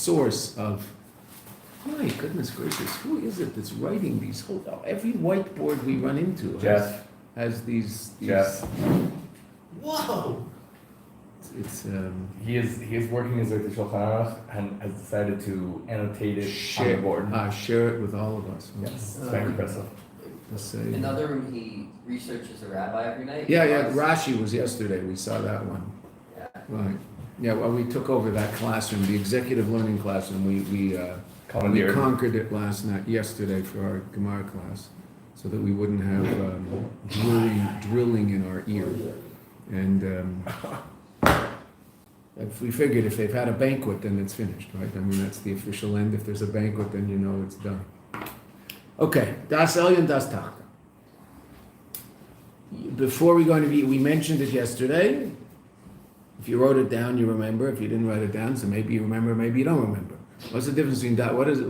source of, my goodness gracious, who is it that's writing these whole, every whiteboard we run into has these. Jeff. Whoa! It's He is working as a Shulchan Aruch and has decided to annotate it on the board. share it with all of us. Yes, it's very impressive. Let's say. Another room, he researches a rabbi every night. Yeah, Rashi was yesterday, we saw that one. Yeah. Right. Yeah, well, we took over that classroom, the executive learning classroom, we Commandeered. conquered it yesterday for our Gemara class, so that we wouldn't have drilling in our ear. And if we figured if they've had a banquet, then it's finished, right? I mean, that's the official end. If there's a banquet, then you know it's done. Okay, Das Elyon, Das Tachta. Before we go into we mentioned it yesterday. If you wrote it down, you remember. If you didn't write it down, so maybe you remember, maybe you don't remember. What's the difference between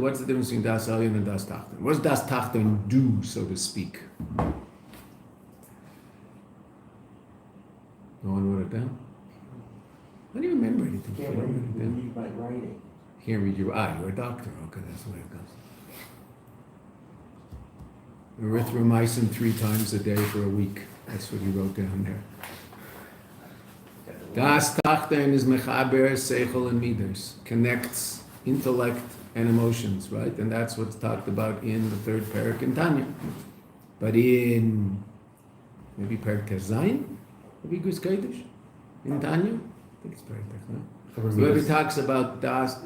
what's the difference between Das Elyon and Das Tachta? What does Das Tachta do, so to speak? No one wrote it down? I don't even remember anything. Can't read my writing. Can't read your you're a doctor. Okay, that's the way it goes. Erythromycin 3 times a day for a week. That's what he wrote down there. Das Tachton is mechaber, seichel, and midas. Connects intellect and emotions, right? And that's what's talked about in the third parak in Tanya. But in maybe parak Tezayin, maybe Guz Kodesh in Tanya. I think it's parak Tezayin. Where he talks about das,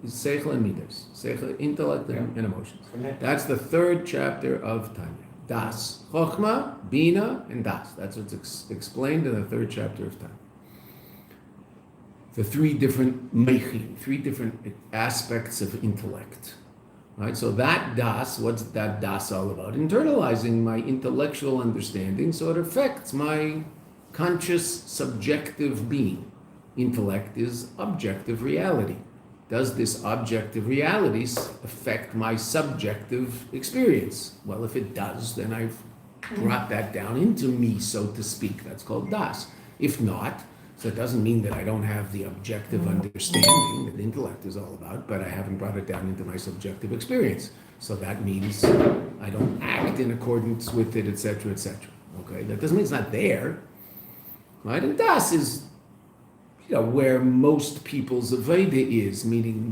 seichel and midas, seichel, intellect and emotions. That's the third chapter of Tanya. Das, chokhmah, bina, and das. That's what's explained in the third chapter of Tanya. The three different meichim, 3 different aspects of intellect. Right? So that das, what's that das all about? Internalizing my intellectual understanding, so it affects my conscious, subjective being. Intellect is objective reality. Does this objective reality affect my subjective experience? Well, if it does, then I've brought that down into me, so to speak. That's called das. If not, so it doesn't mean that I don't have the objective understanding that intellect is all about, but I haven't brought it down into my subjective experience. So that means I don't act in accordance with it, etc., etc. Okay, that doesn't mean it's not there, right? And das is, where most people's Aveda is, meaning,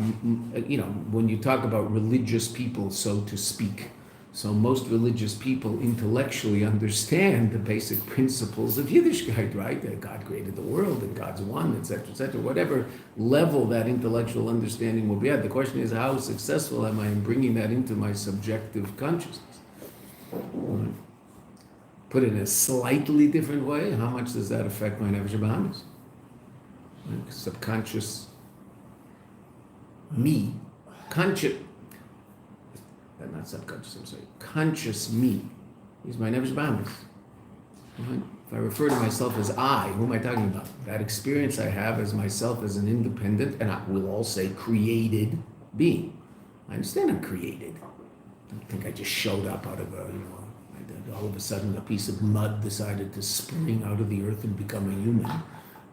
when you talk about religious people, so to speak. So most religious people intellectually understand the basic principles of Yiddishkeit, right? That God created the world and God's one, etc., etc. Whatever level that intellectual understanding will be at. The question is, how successful am I in bringing that into my subjective consciousness? Put it in a slightly different way, how much does that affect my Nefesh Bahamis? Like subconscious me, not subconscious, I'm sorry, conscious me is my Nefesh Bahamis. Right? If I refer to myself as I, who am I talking about? That experience I have as myself as an independent, and I will all say created being. I understand I'm created. I don't think I just showed up out of all of a sudden a piece of mud decided to spring out of the earth and become a human.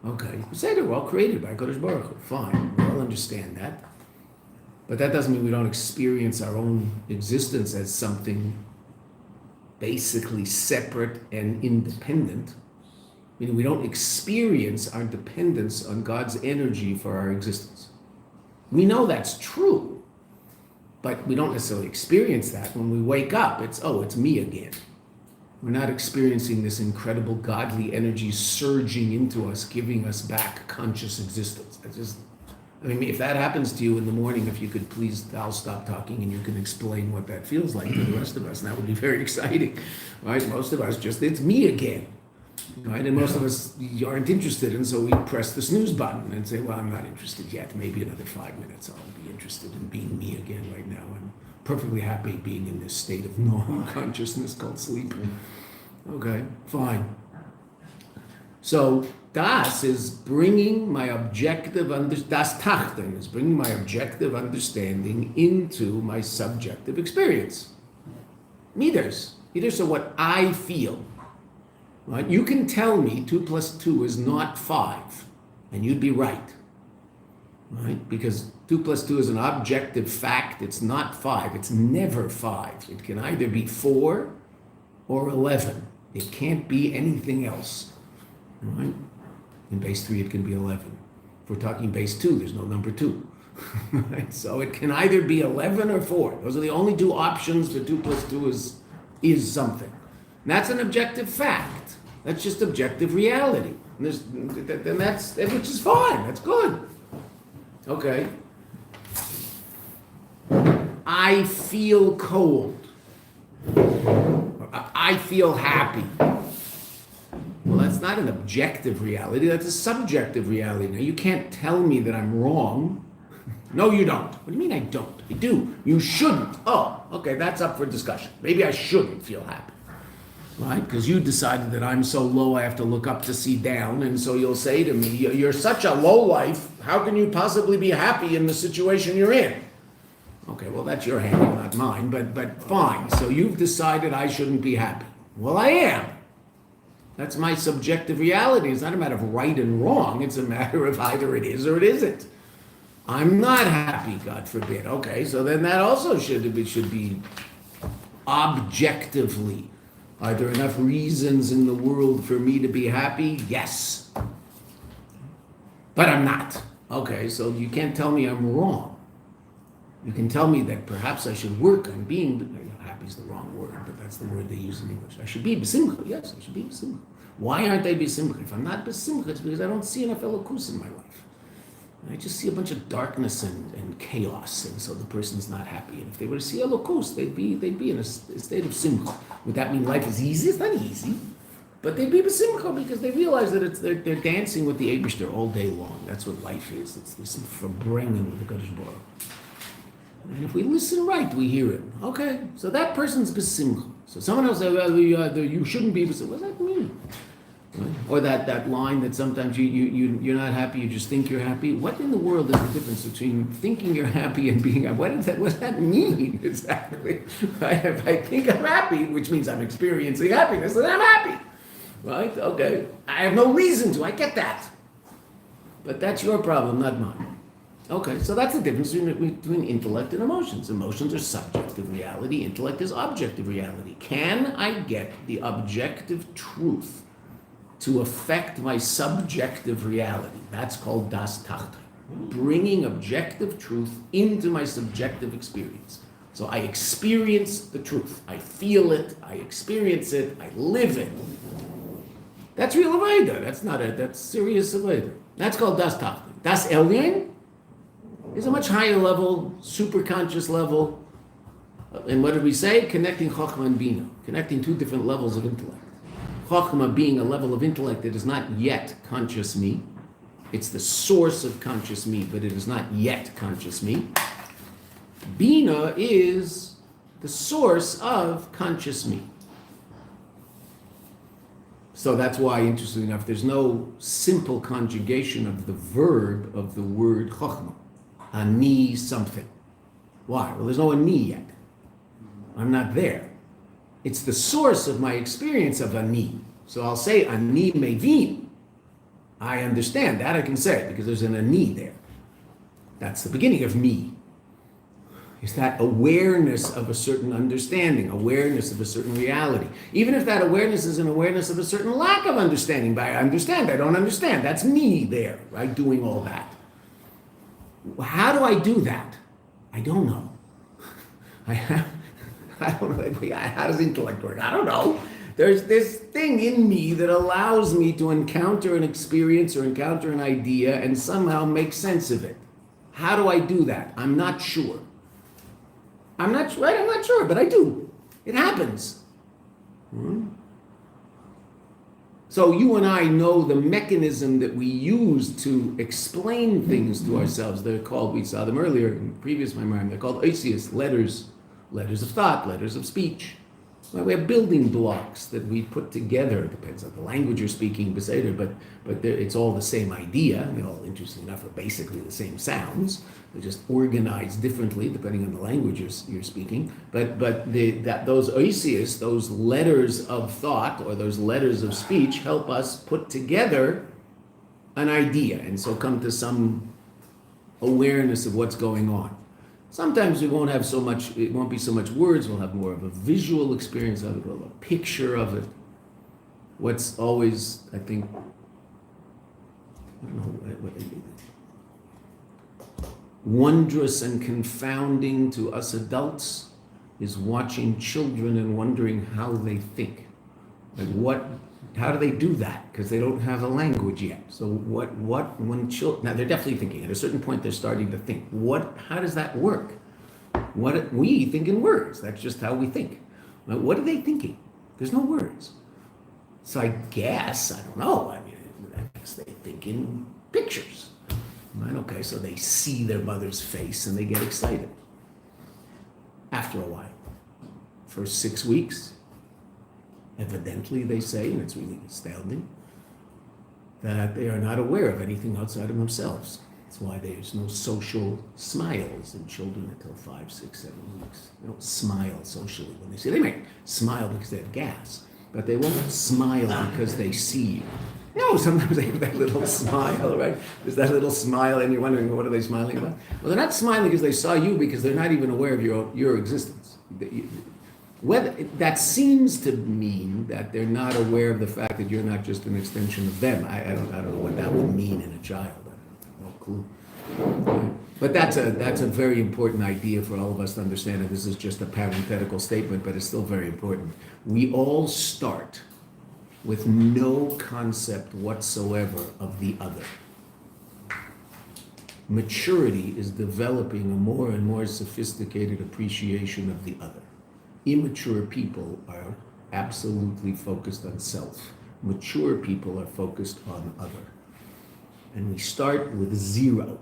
Okay, we say they're all created by Kodesh Baruch Hu. Fine, we all understand that. But that doesn't mean we don't experience our own existence as something basically separate and independent. Meaning we don't experience our dependence on God's energy for our existence. We know that's true, but we don't necessarily experience that. When we wake up, it's me again. We're not experiencing this incredible godly energy surging into us, giving us back conscious existence. If that happens to you in the morning, if you could please, I'll stop talking and you can explain what that feels like to the rest of us. And that would be very exciting, right? Most of us it's me again, right? And most of us aren't interested, and so we press the snooze button and say, well, I'm not interested yet. Maybe another 5 minutes I'll be interested in being me again right now. I'm perfectly happy being in this state of non-consciousness called sleep. Okay, fine. So das is bringing my objective das Tachten is bringing my objective understanding into my subjective experience. Meters are what I feel. Right? You can tell me 2 + 2 is not 5, and you'd be right. right? Because 2 plus 2 is an objective fact. It's not 5. It's never 5. It can either be 4 or 11. It can't be anything else, right? In base 3, it can be 11. If we're talking base 2, there's no number 2. Right? So it can either be 11 or 4. Those are the only two options for 2 plus 2 is something. And that's an objective fact. That's just objective reality. And which is fine. That's good. Okay. I feel cold. I feel happy. Well, that's not an objective reality. That's a subjective reality. Now, you can't tell me that I'm wrong. No, you don't. What do you mean I don't? I do. You shouldn't. Oh, okay, that's up for discussion. Maybe I shouldn't feel happy. Right? Because you decided that I'm so low I have to look up to see down, and so you'll say to me, you're such a low life, how can you possibly be happy in the situation you're in? Okay, well, that's your handle, not mine, but fine. So you've decided I shouldn't be happy. Well, I am. That's my subjective reality. It's not a matter of right and wrong. It's a matter of either it is or it isn't. I'm not happy, God forbid. Okay, so then that also should be objectively. Are there enough reasons in the world for me to be happy? Yes. But I'm not. Okay, so you can't tell me I'm wrong. You can tell me that perhaps I should work on being, happy is the wrong word, but that's the word they use in English. I should be besimcha. Yes, I should be besimcha. Why aren't I besimcha? If I'm not besimcha, it's because I don't see enough elokus in my life. I just see a bunch of darkness and chaos, and so the person's not happy. And if they were to see elokus, they'd be in a state of simcha. Would that mean life is easy? It's not easy. But they'd be besimcha because they realize that they're dancing with the Eibishter all day long. That's what life is. It's this verbringen with the Kadosh Baruch Hu. And if we listen right, we hear it. Okay, so that person's besimcha. So someone else says, well, you shouldn't be besimcha. What does that mean? Right? Or that line that sometimes you're not happy, you just think you're happy. What in the world is the difference between thinking you're happy and being happy? What does that mean exactly? Right? If I think I'm happy, which means I'm experiencing happiness, then I'm happy. Right? Okay. I have no reason to. I get that. But that's your problem, not mine. Okay, so that's the difference between intellect and emotions. Emotions are subjective reality. Intellect is objective reality. Can I get the objective truth to affect my subjective reality? That's called das tachta. Bringing objective truth into my subjective experience. So I experience the truth. I feel it. I experience it. I live it. That's real Avodah. That's serious Avodah. That's called das tachta. Das elyon is a much higher level, super conscious level. And what did we say? Connecting chokhmah and bina. Connecting two different levels of intellect. Chokhmah being a level of intellect that is not yet conscious me. It's the source of conscious me, but it is not yet conscious me. Bina is the source of conscious me. So that's why, interestingly enough, there's no simple conjugation of the verb of the word chokhmah. Ani something. Why? Well, there's no ani yet. I'm not there. It's the source of my experience of ani. So I'll say ani mevin. I understand. That I can say because there's an ani there. That's the beginning of me. It's that awareness of a certain understanding, awareness of a certain reality. Even if that awareness is an awareness of a certain lack of understanding, but I understand, I don't understand. That's me there, right, doing all that. How do I do that? I don't know. I don't know. How does intellect work? I don't know. There's this thing in me that allows me to encounter an experience or encounter an idea and somehow make sense of it. How do I do that? I'm not sure. I'm not sure, but I do. It happens. So you and I know the mechanism that we use to explain things to ourselves. They're called, we saw them earlier in previous Maimarim, they're called oisius, letters of thought, letters of speech. Well, we have building blocks that we put together. It depends on the language you're speaking, but it's all the same idea. They all, interesting enough, are basically the same sounds. They're just organized differently depending on the language you're speaking. But those oisius, those letters of thought or those letters of speech, help us put together an idea, and so come to some awareness of what's going on. Sometimes we won't have so much, it won't be so much words, we'll have more of a visual experience of it, we'll have a picture of it. What's always, I think, I don't know, wondrous and confounding to us adults is watching children and wondering how they think. Like how do they do that? Because they don't have a language yet. So when children, now they're definitely thinking, at a certain point they're starting to think. How does that work? We think in words, that's just how we think. What are they thinking? There's no words. So I guess, I don't know, I guess they think in pictures. Right? Okay, so they see their mother's face and they get excited. After a while. For 6 weeks, evidently they say, and it's really astounding, that they are not aware of anything outside of themselves. That's why there's no social smiles in children until 5, 6, 7 weeks. They don't smile socially when they see. They might smile because they have gas, but they won't smile because they see you. No, sometimes they have that little smile, right? There's that little smile and you're wondering, what are they smiling about? Well, they're not smiling because they saw you, because they're not even aware of your existence. That seems to mean that they're not aware of the fact that you're not just an extension of them. I don't know what that would mean in a child. I have no clue. But that's a very important idea for all of us to understand, and this is just a parenthetical statement, but it's still very important. We all start with no concept whatsoever of the other. Maturity is developing a more and more sophisticated appreciation of the other. Immature people are absolutely focused on self. Mature people are focused on other. And we start with 0.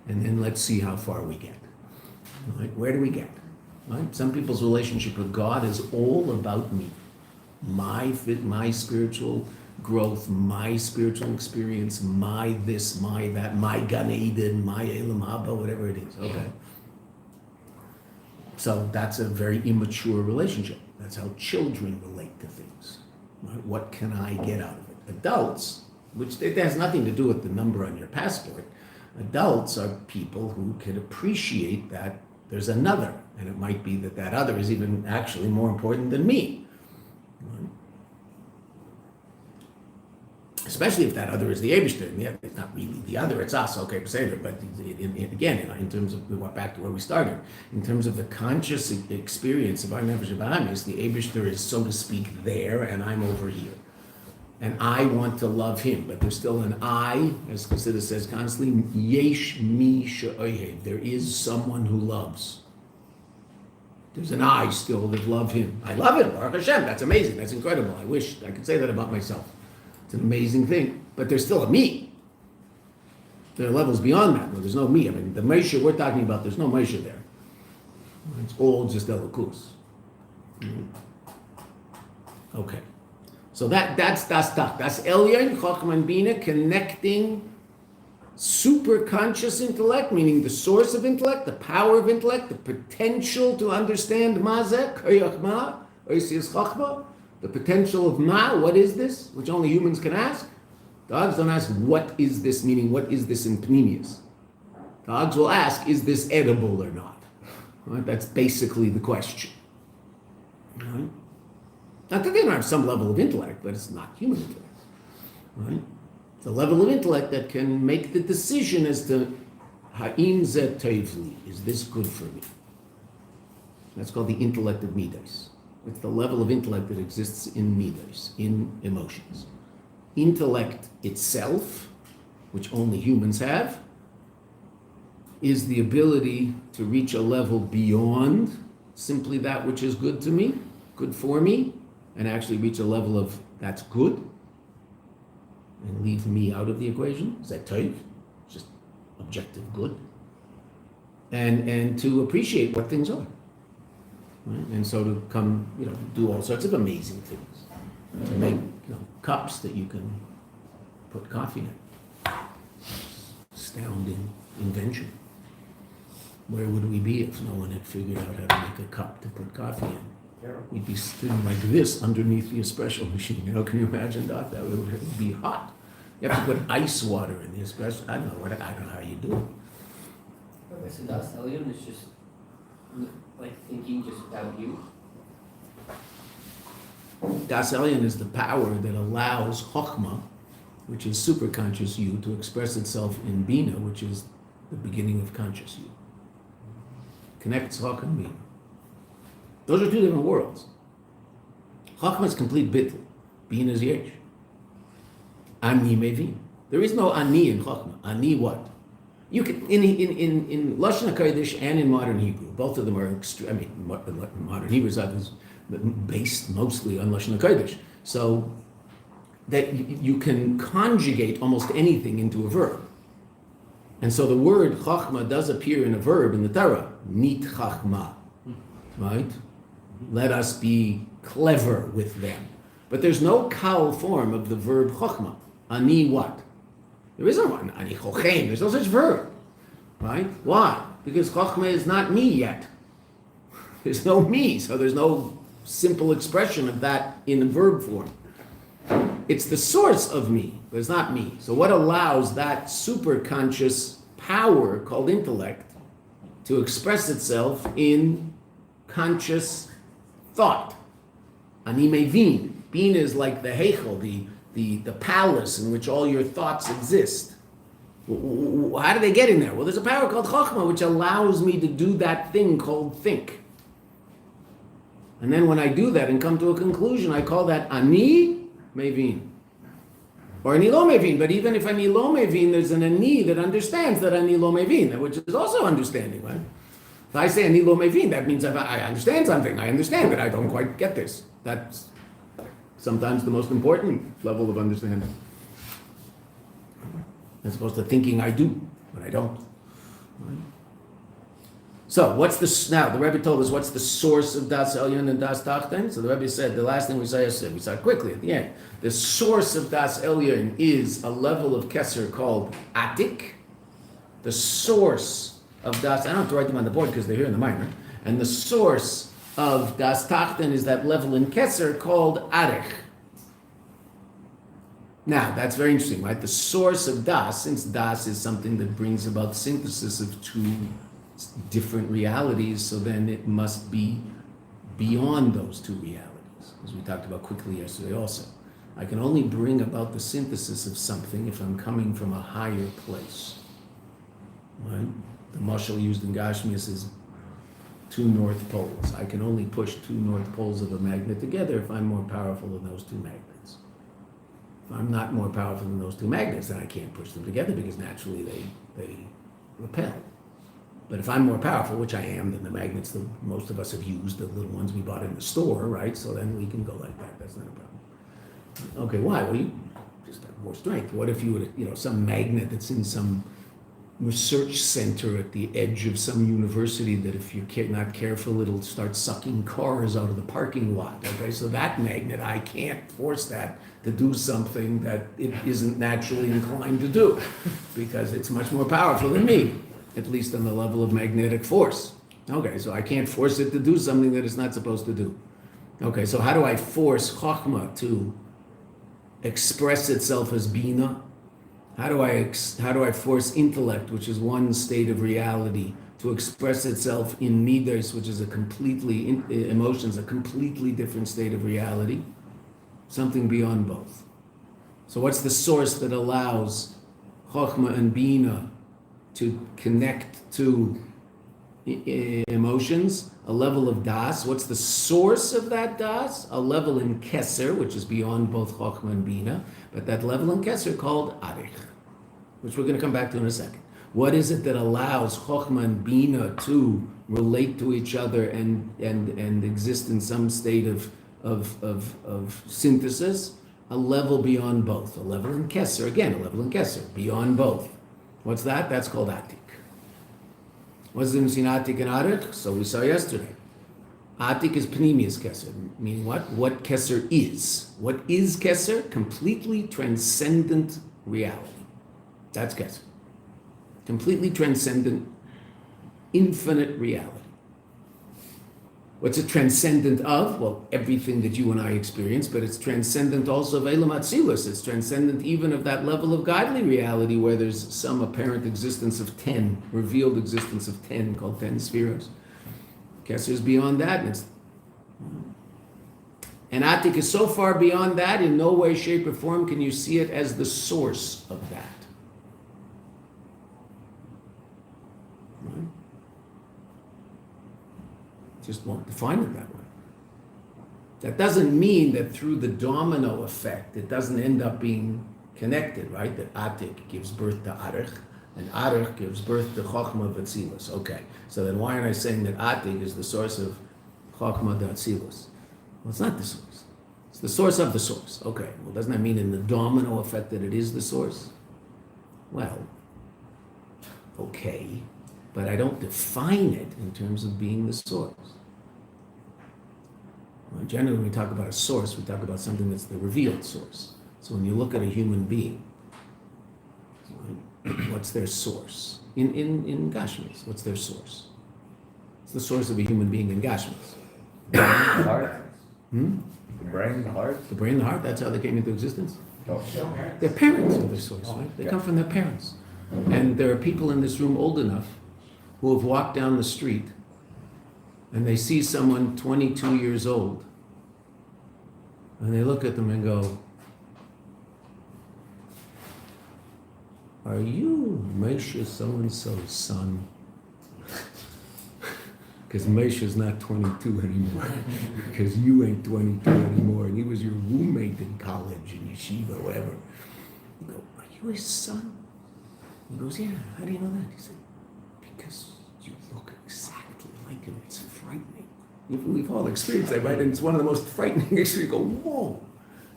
And then let's see how far we get. Right? Where do we get? Right? Some people's relationship with God is all about me. My spiritual growth, my spiritual experience, my this, my that, my Gan Eden, my Elam Haba, whatever it is. Okay. So that's a very immature relationship. That's how children relate to things. Right? What can I get out of it? Adults, which it has nothing to do with the number on your passport. Adults are people who can appreciate that there's another, and it might be that other is even actually more important than me. Right? Especially if that other is the Eibishter, and it's not really the other, it's us, okay, Peseder, but again, in terms of, we went back to where we started, in terms of the conscious experience of our Nefesh Bahamis, the Eibishter is, so to speak, there, and I'm over here. And I want to love him, but there's still an I, as Chassidus says constantly, Yesh mi she'ohev, there is someone who loves. There's an I still that love him. I love him, Baruch Hashem, that's amazing, that's incredible. I wish I could say that about myself. It's an amazing thing, but there's still a me. There are levels beyond that, where there's no me. I mean, the Moshe we're talking about, there's no Moshe there. It's all just Elokus. Okay. So that's Elyon, Chochmah and Bina, connecting super conscious intellect, meaning the source of intellect, the power of intellect, the potential to understand Mazeh, Koyach Ma, Oisiyas Chochmah, the potential of Ma, what is this, which only humans can ask. Dogs don't ask, what is this, meaning what is this in Pnimius. Dogs will ask, is this edible or not? Right? That's basically the question. Right? Not that they don't have some level of intellect, but it's not human intellect. Right? It's a level of intellect that can make the decision as to Ha'im ze tovli, is this good for me? That's called the intellect of Midas. It's the level of intellect that exists in Midas, in emotions. Intellect itself, which only humans have, is the ability to reach a level beyond simply that which is good to me, good for me, and actually reach a level of that's good, and leave me out of the equation. Is that tov? Just objective good. And to appreciate what things are. Right? And so to come, do all sorts of amazing things. To make cups that you can put coffee in. Astounding invention. Where would we be if no one had figured out how to make a cup to put coffee in? We'd be sitting like this underneath the espresso machine. Can you imagine that? That would be hot. You have to put ice water in the espresso. I don't know how you do it. Okay, so Das Elyon is just like thinking just about you. Das Elyon is the power that allows Chokhmah, which is superconscious you, to express itself in Bina, which is the beginning of conscious you. Connects Chok and Bina. Those are two different worlds. Chokhmah is complete bittul. Bina is yesh. Ani mevin. There is no ani in Chokhmah. Ani what? You can in Lashon HaKodesh and in modern Hebrew, both of them are modern Hebrew is based mostly on Lashon HaKodesh. So that you can conjugate almost anything into a verb. And so the word chachma does appear in a verb in the Torah, nit chachma, right? Let us be clever with them. But there's no kal form of the verb chachma. Ani what? There isn't one. Ani chochem. There's no such verb, right? Why? Because chachma is not me yet. There's no me, so there's no simple expression of that in verb form. It's the source of me, but it's not me. So what allows that superconscious power called intellect to express itself in conscious thought? Ani mevin. Bina is like the heichel, the palace in which all your thoughts exist. How do they get in there? Well, there's a power called chokhmah which allows me to do that thing called think. And then when I do that and come to a conclusion, I call that ani mevin. Or ani lo mevin. But even if ani lo mevin, there's an ani that understands that ani lo mevin, which is also understanding, right? If I say ani lo mevin, that means if I understand something. I understand that I don't quite get this. That's sometimes the most important level of understanding. As opposed to thinking I do, but I don't. Right? So what's now the Rebbe told us what's the source of Das Elyon and Das Tachten? So the Rebbe said, the last thing we saw yesterday, we saw it quickly at the end. The source of Das Elyon is a level of Keser called Atik. The source of Das, I don't have to write them on the board because they're here in the minor. And the source of Das Tachten is that level in Keser called Arech. Now, that's very interesting, right? The source of Das, since Das is something that brings about synthesis of two different realities, so then it must be beyond those two realities, as we talked about quickly yesterday also. I can only bring about the synthesis of something if I'm coming from a higher place, right? The mashal used in Gashmias is two north poles. I can only push two north poles of a magnet together if I'm more powerful than those two magnets. If I'm not more powerful than those two magnets, then I can't push them together because naturally they repel. But if I'm more powerful, which I am, than the magnets that most of us have used, the little ones we bought in the store, right? So then we can go like that. That's not a problem. Okay, why? Well, you just have more strength. What if you would, some magnet that's in some research center at the edge of some university that if you're not careful, it'll start sucking cars out of the parking lot. Okay, so that magnet, I can't force that to do something that it isn't naturally inclined to do because it's much more powerful than me, at least on the level of magnetic force. Okay, so I can't force it to do something that it's not supposed to do. Okay, so how do I force Chokhmah to express itself as Bina? How do I force intellect, which is one state of reality, to express itself in Midas, which is emotions, a completely different state of reality? Something beyond both. So what's the source that allows Chokhmah and Bina to connect to emotions? A level of Das. What's the source of that Das? A level in Keser, which is beyond both Chokhmah and Bina, but that level in Keser called Arich, which we're going to come back to in a second. What is it that allows Chokhmah and Bina to relate to each other and exist in some state of synthesis? A level beyond both. A level in Keser, again, a level in Keser, beyond both. What's that? That's called Atik. What's the difference between Atik and Arich? So we saw yesterday. Atik is Pnimius Keser, meaning what? What Keser is. What is Keser? Completely transcendent reality. That's Keser. Completely transcendent, infinite reality. What's it transcendent of? Well, everything that you and I experience, but it's transcendent also of Elam Atzilus. It's transcendent even of that level of godly reality where there's some apparent existence of 10, revealed existence of 10, called 10 spheres. Kesser is beyond that, and Atik is so far beyond that, in no way, shape, or form can you see it as the source of that. Right? Just won't define it that way. That doesn't mean that through the domino effect, it doesn't end up being connected, right? That Atik gives birth to Arich, and Arich gives birth to Chochmah V'Atzilus. Okay, so then why aren't I saying that Atik is the source of Chochmah V'Atzilus? Well, it's not the source. It's the source of the source. Okay, well, doesn't that mean in the domino effect that it is the source? Well, okay, but I don't define it in terms of being the source. Well, generally, when we talk about a source, we talk about something that's the revealed source. So when you look at a human being, what's their source? In Gashmis, what's their source? It's the source of a human being in Gashmis. The heart? Hmm? The brain, the heart? The brain, the heart, that's how they came into existence. Oh. Their parents are their source, right? They come from their parents. And there are people in this room old enough who have walked down the street and they see someone 22 years old and they look at them and go, "Are you Moshe so-and-so's son?" Because Moshe's not 22 anymore. Because you ain't 22 anymore. And he was your roommate in college, in Yeshiva, whatever. You go, "Are you his son?" He goes, "Yeah, how do you know that?" He said, "Because you look exactly like him. It's frightening." We've all experienced that, right? And it's one of the most frightening experiences. You go, "Whoa."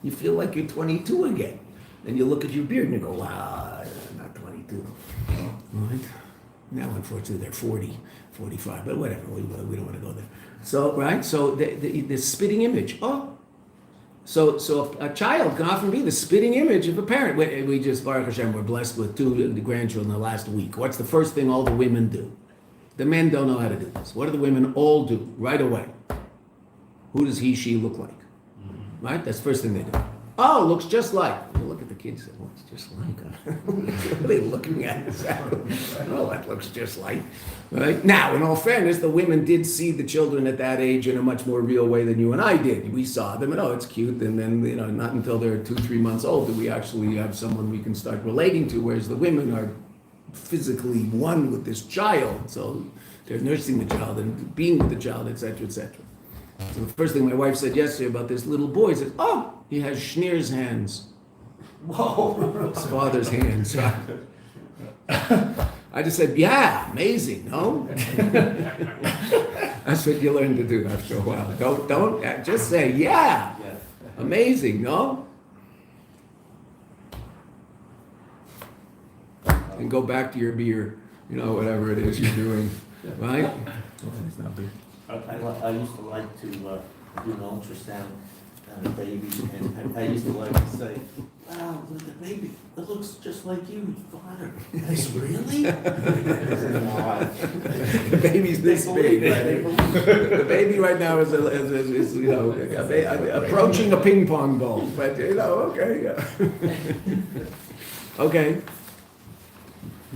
You feel like you're 22 again. Then you look at your beard and you go, "Wow, I'm not 22. Right? Now, unfortunately, they're 40, 45, but whatever, we don't want to go there. So, right? So, the spitting image. Oh, so a child can often be the spitting image of a parent. We just, Baruch Hashem, we're blessed with 2 grandchildren the last week. What's the first thing all the women do? The men don't know how to do this. What do the women all do right away? Who does he, she look like? Right? That's the first thing they do. Oh, looks just like. You look at the kids and say, "Looks just like." What are they looking at? Oh, that looks just like. Right? Now, in all fairness, the women did see the children at that age in a much more real way than you and I did. We saw them and, oh, it's cute. And then, not until they're 2-3 months old do we actually have someone we can start relating to, whereas the women are physically one with this child. So they're nursing the child and being with the child, etc., etc. So the first thing my wife said yesterday about this little boy is, "Oh, he has Schneer's hands." Whoa, his father's hands. I just said, "Yeah, amazing, no?" That's what you learn to do after a while. Don't just say, "Yeah, amazing, no?" And go back to your beer, whatever it is you're doing, right? It's not beer. I used to like to do an ultrasound on a baby, and I used to like to say, "Wow, look at the baby, it looks just like you, father." I said, "Really?" The baby's this big. The baby right now is approaching a ping pong ball. But okay, yeah. Okay.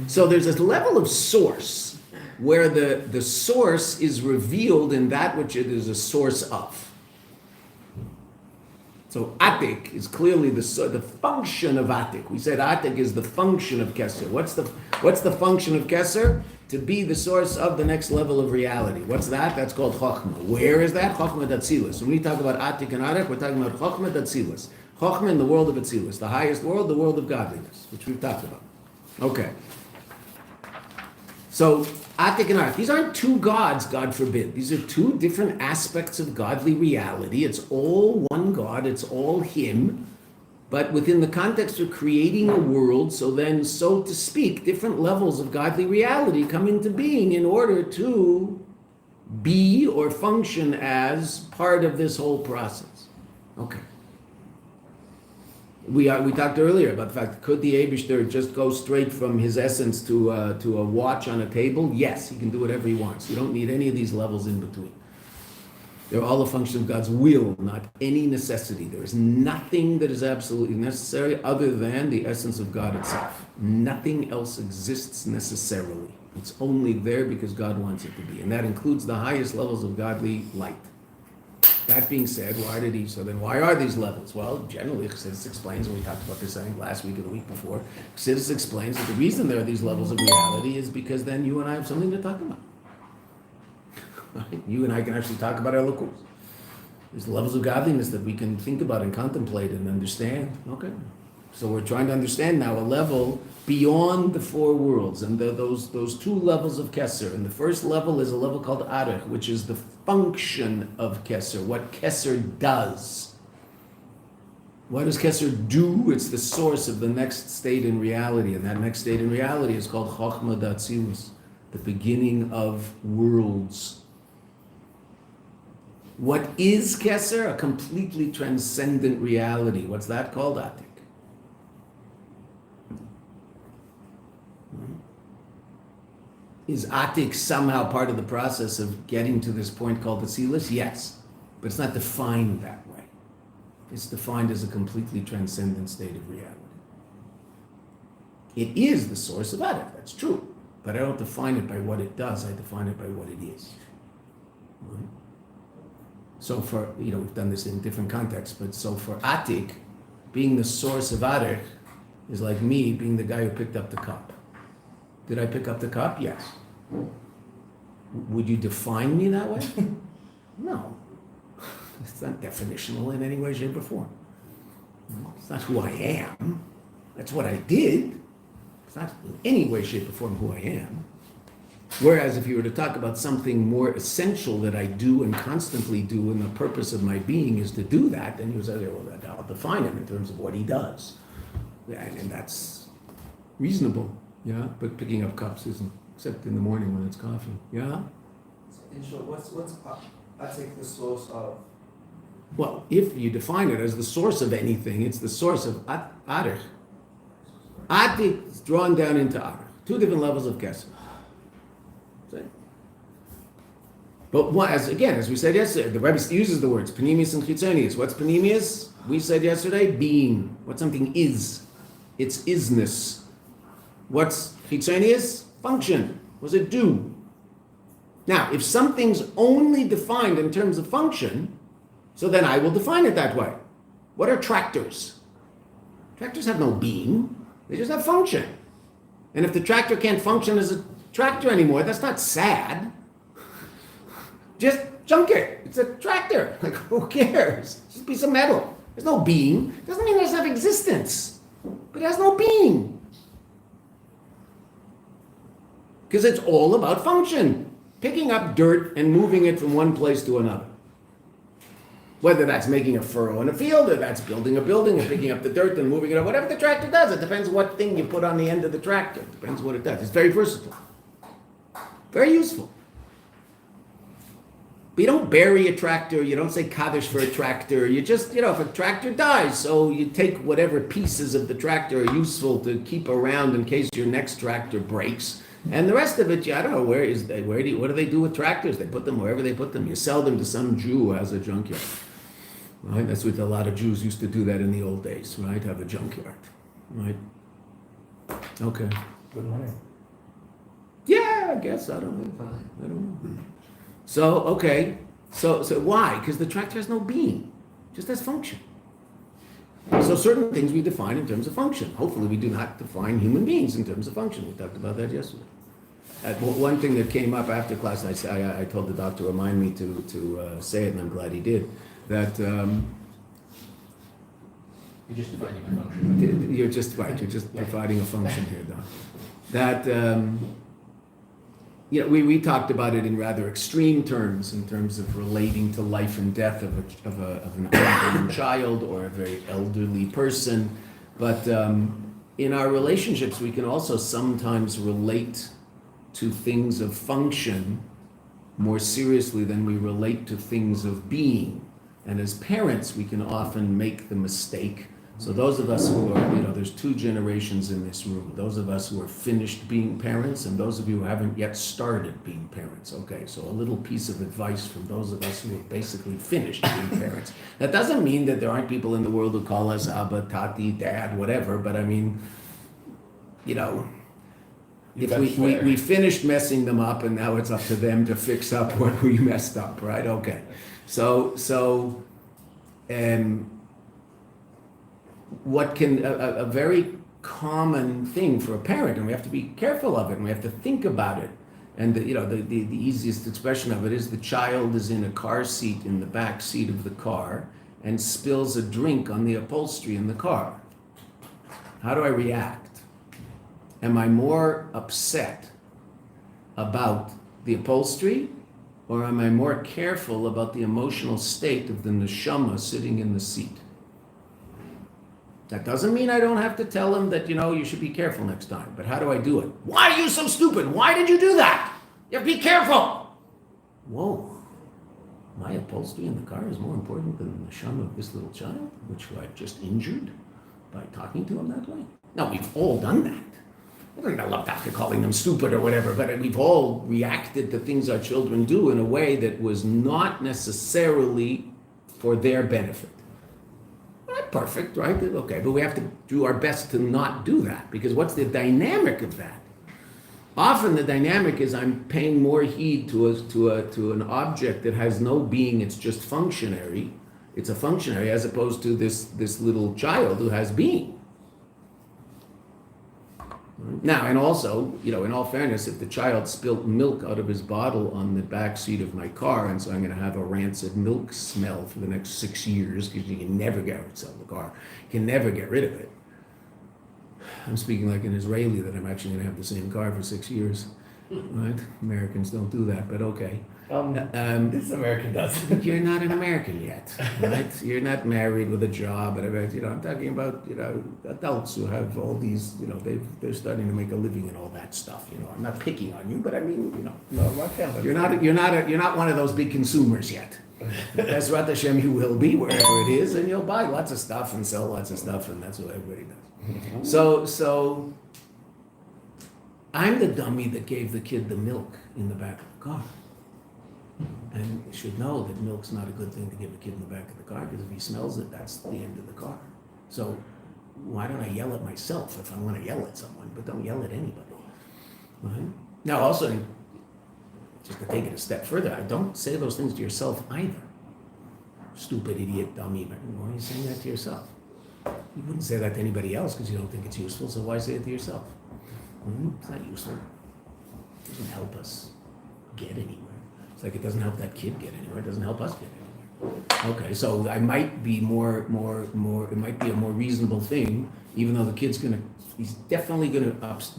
So there's this level of source where the source is revealed in that which it is a source of. So Atik is clearly the function of Atik. We said Atik is the function of Kesser. What's the function of Kesser? To be the source of the next level of reality. What's that? That's called Chochmah. Where is that? Chochmah Datzilus. When we talk about Atik and Atik, we're talking about Chochmah Datzilus. Chochmah in the world of Atzilus, the highest world, the world of godliness, which we've talked about. Okay. So Atik and Atik, these aren't two gods, God forbid. These are two different aspects of godly reality. It's all one God, it's all Him, but within the context of creating a world, so then, so to speak, different levels of godly reality come into being in order to be or function as part of this whole process. Okay. We talked earlier about the fact, could the Eibishter just go straight from his essence to a watch on a table? Yes, he can do whatever he wants. You don't need any of these levels in between. They're all a function of God's will, not any necessity. There is nothing that is absolutely necessary other than the essence of God itself. Nothing else exists necessarily. It's only there because God wants it to be. And that includes the highest levels of godly light. That being said, why are these levels? Well, generally, Chassidus explains, and we talked about this, I think, last week or the week before. Chassidus explains that the reason there are these levels of reality is because then you and I have something to talk about. Right? You and I can actually talk about our lukus. There's levels of godliness that we can think about and contemplate and understand. Okay. So we're trying to understand now a level beyond the four worlds, and those two levels of Kesser. And the first level is a level called Arech, which is the function of Kesser, what Kesser does. What does Kesser do? It's the source of the next state in reality, and that next state in reality is called Chochmah Datzilus, the beginning of worlds. What is Kesser? A completely transcendent reality. What's that called? Atik. Is Atik somehow part of the process of getting to this point called Atzilus? Yes, but it's not defined that way. It's defined as a completely transcendent state of reality. It is the source of Atik, that's true, but I don't define it by what it does, I define it by what it is. Right? So for, we've done this in different contexts, but so for Atik, being the source of Atik is like me being the guy who picked up the cup. Did I pick up the cup? Yes. Would you define me that way? No. It's not definitional in any way, shape, or form. It's not who I am. That's what I did. It's not in any way, shape, or form who I am. Whereas if you were to talk about something more essential that I do and constantly do, and the purpose of my being is to do that, then you would say, well, I'll define him in terms of what he does. And that's reasonable. Yeah, but picking up cups isn't, except in the morning when it's coffee. Yeah? In short, what's Atik the source of? Well, if you define it as the source of anything, it's the source of Atik. Atik is drawn down into Atik. Two different levels of Kesser. But as we said yesterday, the Rebbe uses the words Panemius and Chitzonius. What's Panemius? We said yesterday, being. What something is. It's isness. What's Chitzonius? Function. What does it do? Now, if something's only defined in terms of function, so then I will define it that way. What are tractors? Tractors have no being. They just have function. And if the tractor can't function as a tractor anymore, that's not sad. Just junk it. It's a tractor. Like, who cares? It's just a piece of metal. There's no being. It doesn't mean it doesn't have existence. But it has no being. Because it's all about function. Picking up dirt and moving it from one place to another. Whether that's making a furrow in a field, or that's building a building and picking up the dirt and moving it up, whatever the tractor does, it depends what thing you put on the end of the tractor. It depends what it does. It's very versatile. Very useful. But you don't bury a tractor, you don't say Kaddish for a tractor, you just, if a tractor dies, so you take whatever pieces of the tractor are useful to keep around in case your next tractor breaks, and the rest of it, I don't know, what do they do with tractors? They put them wherever they put them. You sell them to some Jew who has a junkyard, right? That's what a lot of Jews used to do that in the old days, right? Have a junkyard, right? Okay. Good money. Yeah, I guess, I don't know. So, okay, so why? Because the tractor has no being, just has function. So certain things we define in terms of function. Hopefully we do not define human beings in terms of function. We talked about that yesterday. One thing that came up after class, I told the doctor to remind me to say it, and I'm glad he did, that You're just defining a function. you're just right, you're just providing a function here, Doc. That, we talked about it in rather extreme terms, in terms of relating to life and death of an unborn child or a very elderly person. But in our relationships, we can also sometimes relate to things of function more seriously than we relate to things of being. And as parents, we can often make the mistake So those of us who are, there's two generations in this room. Those of us who are finished being parents and those of you who haven't yet started being parents. Okay, so a little piece of advice from those of us who are basically finished being parents. That doesn't mean that there aren't people in the world who call us Abba, Tati, Dad, whatever, but I mean, if we finished messing them up and now it's up to them to fix up what we messed up, right? Okay. So what can a very common thing for a parent, and we have to be careful of it, and we have to think about it. And the easiest expression of it is the child is in a car seat in the back seat of the car and spills a drink on the upholstery in the car. How do I react? Am I more upset about the upholstery, or am I more careful about the emotional state of the neshama sitting in the seat? That doesn't mean I don't have to tell him that, you should be careful next time. But how do I do it? Why are you so stupid? Why did you do that? You have to be careful. Whoa. My upholstery in the car is more important than the neshama of this little child, which I've just injured by talking to him that way. Now, we've all done that. I love after calling them stupid or whatever, but we've all reacted to things our children do in a way that was not necessarily for their benefit. Not perfect, right? Okay, but we have to do our best to not do that, because what's the dynamic of that? Often the dynamic is I'm paying more heed to an object that has no being, it's just functionary. It's a functionary as opposed to this little child who has being. Now, and also, in all fairness, if the child spilt milk out of his bottle on the back seat of my car, and so I'm going to have a rancid milk smell for the next 6 years, because you can never sell the car, you can never get rid of it. I'm speaking like an Israeli that I'm actually going to have the same car for 6 years, right? Americans don't do that, but okay. This American does. You're not an American yet, right? You're not married with a job, and I'm talking about adults who have all these, they're starting to make a living and all that stuff. I'm not picking on you, but I mean, No, my family. you're not one of those big consumers yet. Bezrat Hashem, you will be wherever it is, and you'll buy lots of stuff and sell lots of stuff, and that's what everybody does. So I'm the dummy that gave the kid the milk in the back of the car. And you should know that milk's not a good thing to give a kid in the back of the car, because if he smells it, that's the end of the car. So why don't I yell at myself if I want to yell at someone, but don't yell at anybody, right? Now also, just to take it a step further, I don't say those things to yourself either. Stupid, idiot, dummy, why are you saying that to yourself? You wouldn't say that to anybody else because you don't think it's useful, so why say it to yourself? It's not useful. It doesn't help us get anywhere. It's like it doesn't help that kid get anywhere. It doesn't help us get anywhere. Okay, so I might be more. It might be a more reasonable thing, even though the kid's he's definitely gonna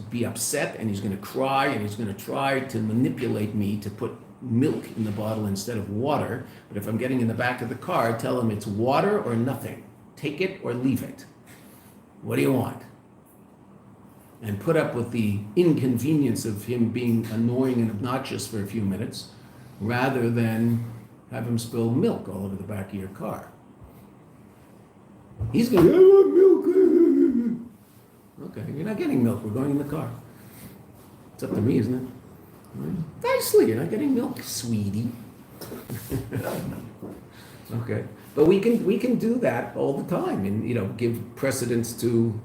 be upset, and he's gonna cry, and he's gonna try to manipulate me to put milk in the bottle instead of water. But if I'm getting in the back of the car, tell him it's water or nothing. Take it or leave it. What do you want? And put up with the inconvenience of him being annoying and obnoxious for a few minutes, rather than have him spill milk all over the back of your car. He's going, I want milk. Okay, you're not getting milk. We're going in the car. It's up to me, isn't it? Nicely, you're not getting milk, sweetie. Okay, but we can do that all the time, and give precedence to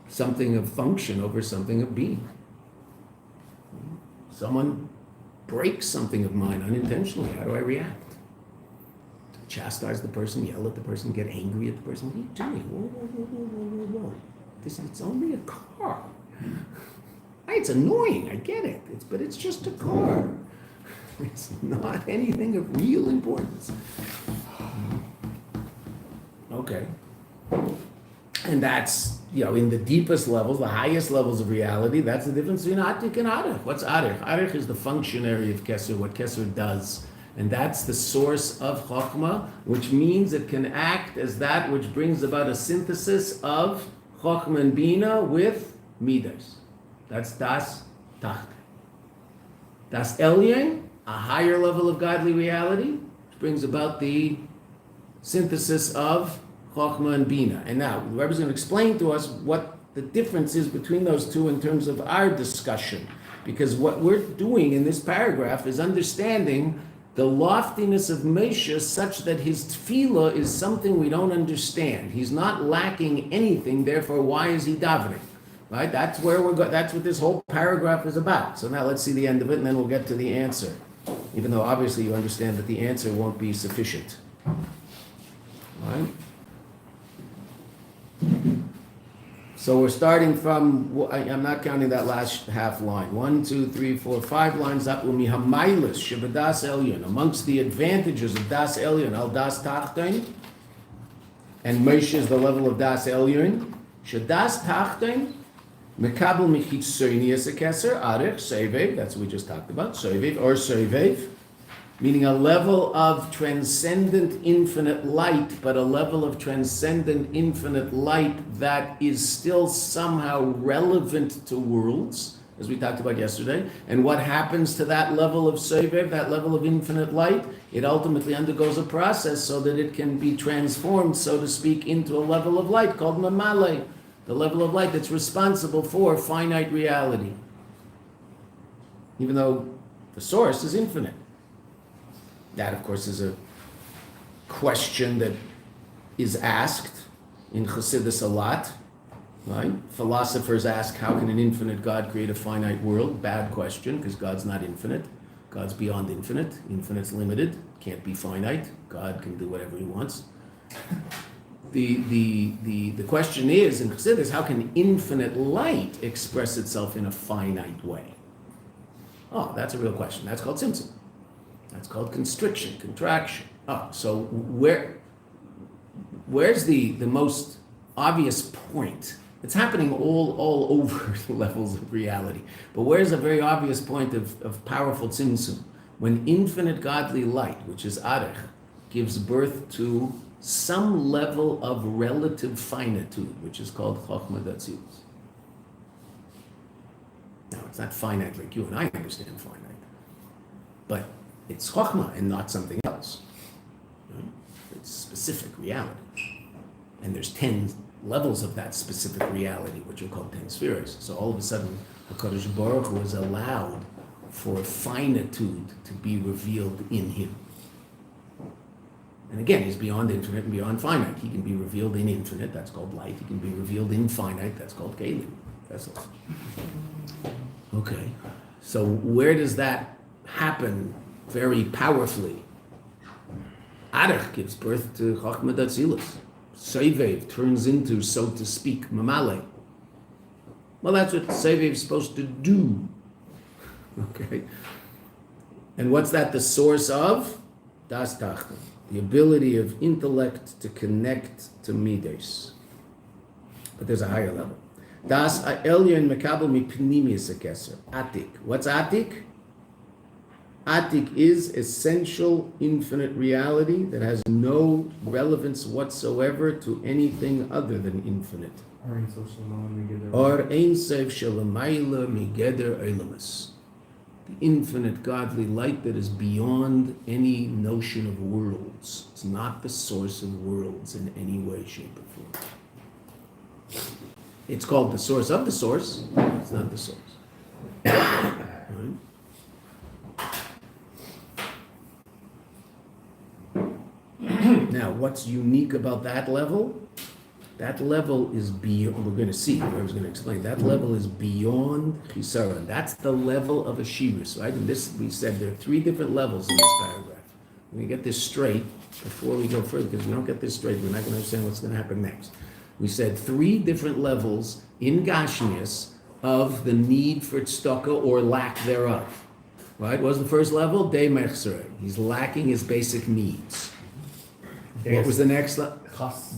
something of function over something of being. Someone breaks something of mine unintentionally. How do I react? Chastise the person, yell at the person, get angry at the person. What are you doing? Whoa. It's only a car. It's annoying, I get it. But it's just a car. It's not anything of real importance. Okay. And that's, in the deepest levels, the highest levels of reality, that's the difference between Atik and Arich. What's Arich? Arich is the functionary of Kesser, what Kesser does. And that's the source of Chokhmah, which means it can act as that which brings about a synthesis of Chokhmah and Bina with Midas. That's Das Tacht. Das Elyon, a higher level of godly reality, which brings about the synthesis of Chokhmah and Bina. And now, the Rebbe is going to explain to us what the difference is between those two in terms of our discussion. Because what we're doing in this paragraph is understanding the loftiness of Moshe such that his tefillah is something we don't understand. He's not lacking anything, therefore why is he davening? Right? That's where we're going. That's what this whole paragraph is about. So now let's see the end of it and then we'll get to the answer. Even though obviously you understand that the answer won't be sufficient. Right? So we're starting from, I'm not counting that last half line. 1, 2, 3, 4, 5 lines up. Umihamaylis shebedas elyon. Amongst the advantages of das elyon, al das tachton, and Moshe is the level of das elyon. Shedas tachton, mekabel michitzonius akeser, arich, soivev, that's what we just talked about, soivev, or soivev, meaning a level of transcendent infinite light, but a level of transcendent infinite light that is still somehow relevant to worlds, as we talked about yesterday. And what happens to that level of Sovev, that level of infinite light? It ultimately undergoes a process so that it can be transformed, so to speak, into a level of light called Mamale, the level of light that's responsible for finite reality. Even though the source is infinite. That, of course, is a question that is asked in Chassidus a lot, right? Philosophers ask, how can an infinite God create a finite world? Bad question, because God's not infinite. God's beyond infinite. Infinite's limited, can't be finite. God can do whatever he wants. The question is, in Chassidus, how can infinite light express itself in a finite way? Oh, that's a real question. That's called tzimtzum. That's called constriction, contraction. Oh, so where's the most obvious point? It's happening all over the levels of reality. But where's a very obvious point of powerful tzimtzum? When infinite godly light, which is arech, gives birth to some level of relative finitude, which is called chokhmah datzilus. Now, it's not finite like you and I understand finite, but it's chokhmah and not something else. Right? It's specific reality. And there's 10 levels of that specific reality, which are called 10 spheres. So all of a sudden, HaKadosh Baruch Hu is allowed for finitude to be revealed in him. And again, he's beyond infinite and beyond finite. He can be revealed in infinite, that's called light. He can be revealed in finite, that's called kelim, vessels. Okay, so where does that happen very powerfully? Arech gives birth to Chokhmah Datzilus. Sovev turns into, so to speak, Mamale. Well, that's what Sovev is supposed to do. Okay. And what's that the source of? Das Tachton. The ability of intellect to connect to Midas. But there's a higher level. Das Elyon Mekabel Mipnimius Akeser. Atik. What's Atik? Atik is essential infinite reality that has no relevance whatsoever to anything other than infinite. Or Ein Sof Shalamayla Migeder Eilamus. The infinite godly light that is beyond any notion of worlds. It's not the source of worlds in any way, shape, or form. It's called the source of the source. It's not the source. Right? Now, what's unique about that level? That level is beyond, we're going to see, I was going to explain, that level is beyond Chisaron. That's the level of a Shirus, right? And this, we said there are 3 different levels in this paragraph. We're going to get this straight before we go further, because if we don't get this straight, we're not going to understand what's going to happen next. We said 3 different levels in Gashmias of the need for tzedakah or lack thereof. Right? What was the first level? Dei mechzer. He's lacking his basic needs. What was the next level?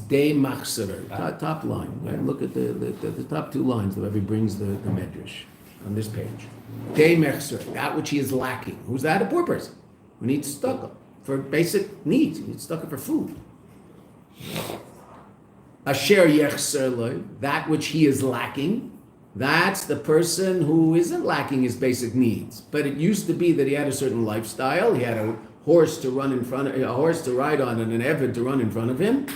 Dei machzer. Top line. Right? Look at the top 2 lines that Rabbi brings the medrash on this page. Dei mechzer. That which he is lacking. Who's that? A poor person who needs tzedakah for basic needs. He needs tzedakah for food. Asher yechzer lo. That which he is lacking. That's the person who isn't lacking his basic needs. But it used to be that he had a certain lifestyle. He had a horse to run in front of, a horse to ride on, and an eved to run in front of him.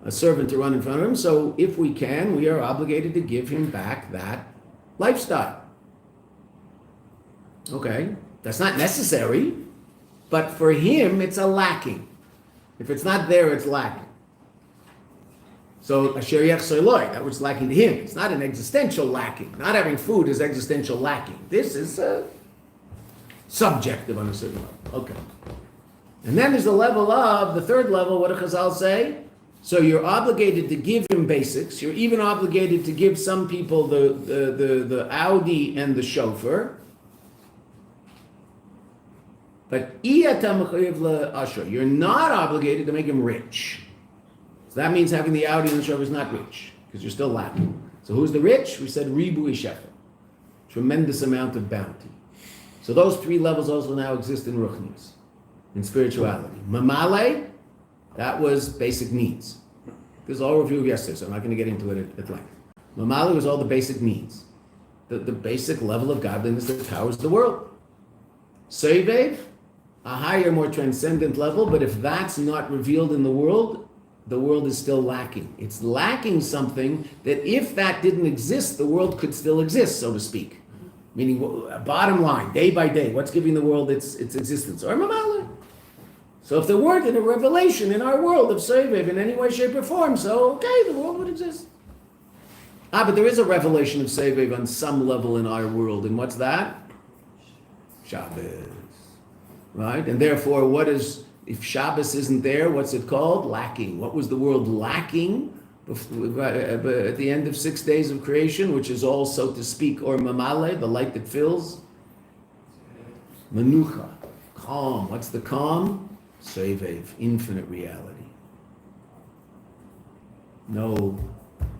a servant to run in front of him. So if we can, we are obligated to give him back that lifestyle. Okay, that's not necessary, but for him, it's a lacking. If it's not there, it's lacking. So asher yechsor loy, that was lacking to him. It's not an existential lacking. Not having food is existential lacking. This is subjective on a certain level. Okay. And then there's the level of, the third level, what do Chazal say? So you're obligated to give him basics. You're even obligated to give some people the Audi and the chauffeur. But you're not obligated to make him rich. So that means having the Audi and the chauffeur is not rich, because you're still lacking. So who's the rich? We said Ribu Shefer. Tremendous amount of bounty. So those three levels also now exist in Ruchnius, in spirituality. Mamale, that was basic needs. This is all review yesterday, so I'm not going to get into it at length. Mamale was all the basic needs. The basic level of godliness that powers the world. Soivev, a higher, more transcendent level, but if that's not revealed in the world is still lacking. It's lacking something that if that didn't exist, the world could still exist, so to speak. Meaning, bottom line, day by day, what's giving the world its existence? Or Mamala. So if there weren't a revelation in our world of Soivev in any way, shape, or form, so okay, the world would exist. But there is a revelation of Soivev on some level in our world, and what's that? Shabbos. Right? And therefore, if Shabbos isn't there, what's it called? Lacking. What was the world lacking at the end of 6 days of creation, which is all, so to speak, or mamale, the light that fills? Menucha, calm. What's the calm? Soivev, infinite reality. No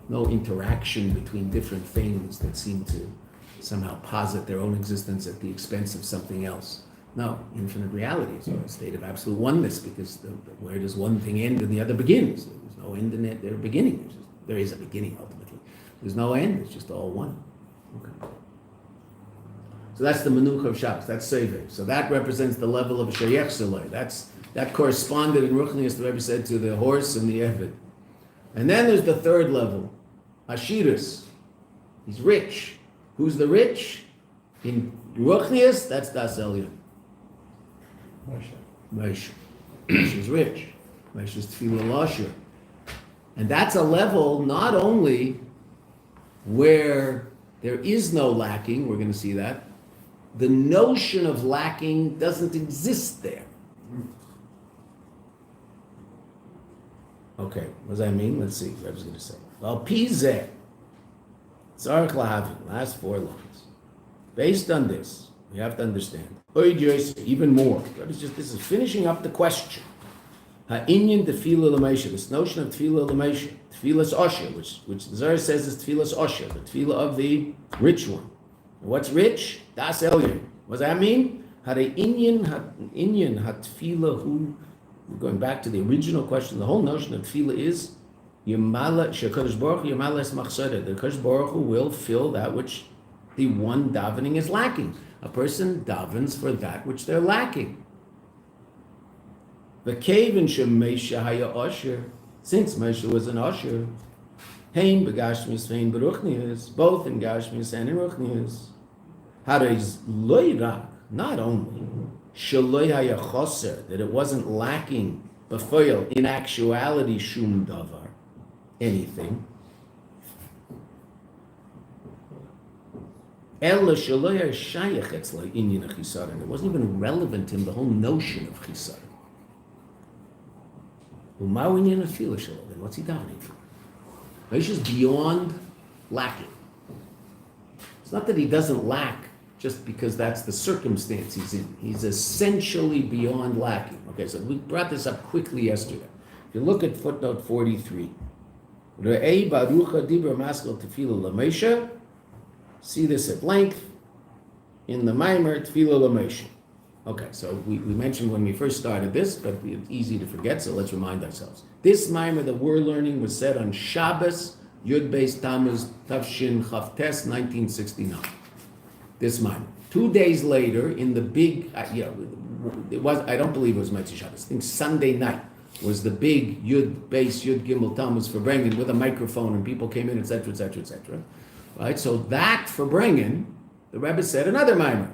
interaction between different things that seem to somehow posit their own existence at the expense of something else. No, infinite reality is a state of absolute oneness, because where does one thing end and the other begins? There's no end in their beginning. There is a beginning, ultimately. There's no end, it's just all one. Okay. So that's the Menucha of Shabbos, that's Soivev. So that represents the level of Sheyech Seloi. That corresponded in Ruchnius, the Rebbe said, to the horse and the Eved. And then there's the third level, Ashirus. He's rich. Who's the rich? In Ruchnius, that's Das Elyon. Moshe. Moshe's rich. Moshe's Tefillah Lasher. And that's a level not only where there is no lacking, we're going to see that, the notion of lacking doesn't exist there. Okay, what does that mean? Let's see what I was going to say. Well, Pizeh, Tzarech Lahavin, last 4 lines. Based on this, we have to understand. Even more. This is finishing up the question. Ha'inyan tefillah l'meisha. This notion of tefillah l'meisha, tefillah's osher, which the Zohar says is tefillah's osher, the tefillah of the rich one. And what's rich? Das elyon. What does that mean? Ha'inyan ha'tefillah hu. We're going back to the original question. The whole notion of tefillah is Yamala Shekadosh Baruch Hu Yamala Es Machsada. The Kadosh Baruch Hu will fill that which the one davening is lacking. A person davens for that which they're lacking. The Kaven Shemesha Haya Osher, since Moshe was an Osher, Hein Begashmis Vein Beruchnius, both in Gashmis and in Ruchnius. Hariz Loirak, not only Shaloi Haya Choser, that it wasn't lacking, Befoil, in actuality, Shum Davar, anything. It wasn't even relevant in the whole notion of chisar. Then what's he davening for? Moshe is beyond lacking. It's not that he doesn't lack just because that's the circumstance he's in. He's essentially beyond lacking. Okay, so we brought this up quickly yesterday. If you look at footnote 43, Re'ei Barucha Dibra Maskal Tefillah Lamesha. See this at length in the Maimer Tefillah Lamesha. Okay, so we mentioned when we first started this, but it's easy to forget, so let's remind ourselves. This Maimer that we're learning was said on Shabbos, Yud Beis Tammuz Tavshin Chavtes, 1969. This Maimer. 2 days later, in the big, it was, I don't believe it was Motzei Shabbos, I think Sunday night, was the big Yud base Yud Gimel Tammuz for bringing with a microphone and people came in, etc., etc., etc. Right? So that for bringing, the Rebbe said another mimer.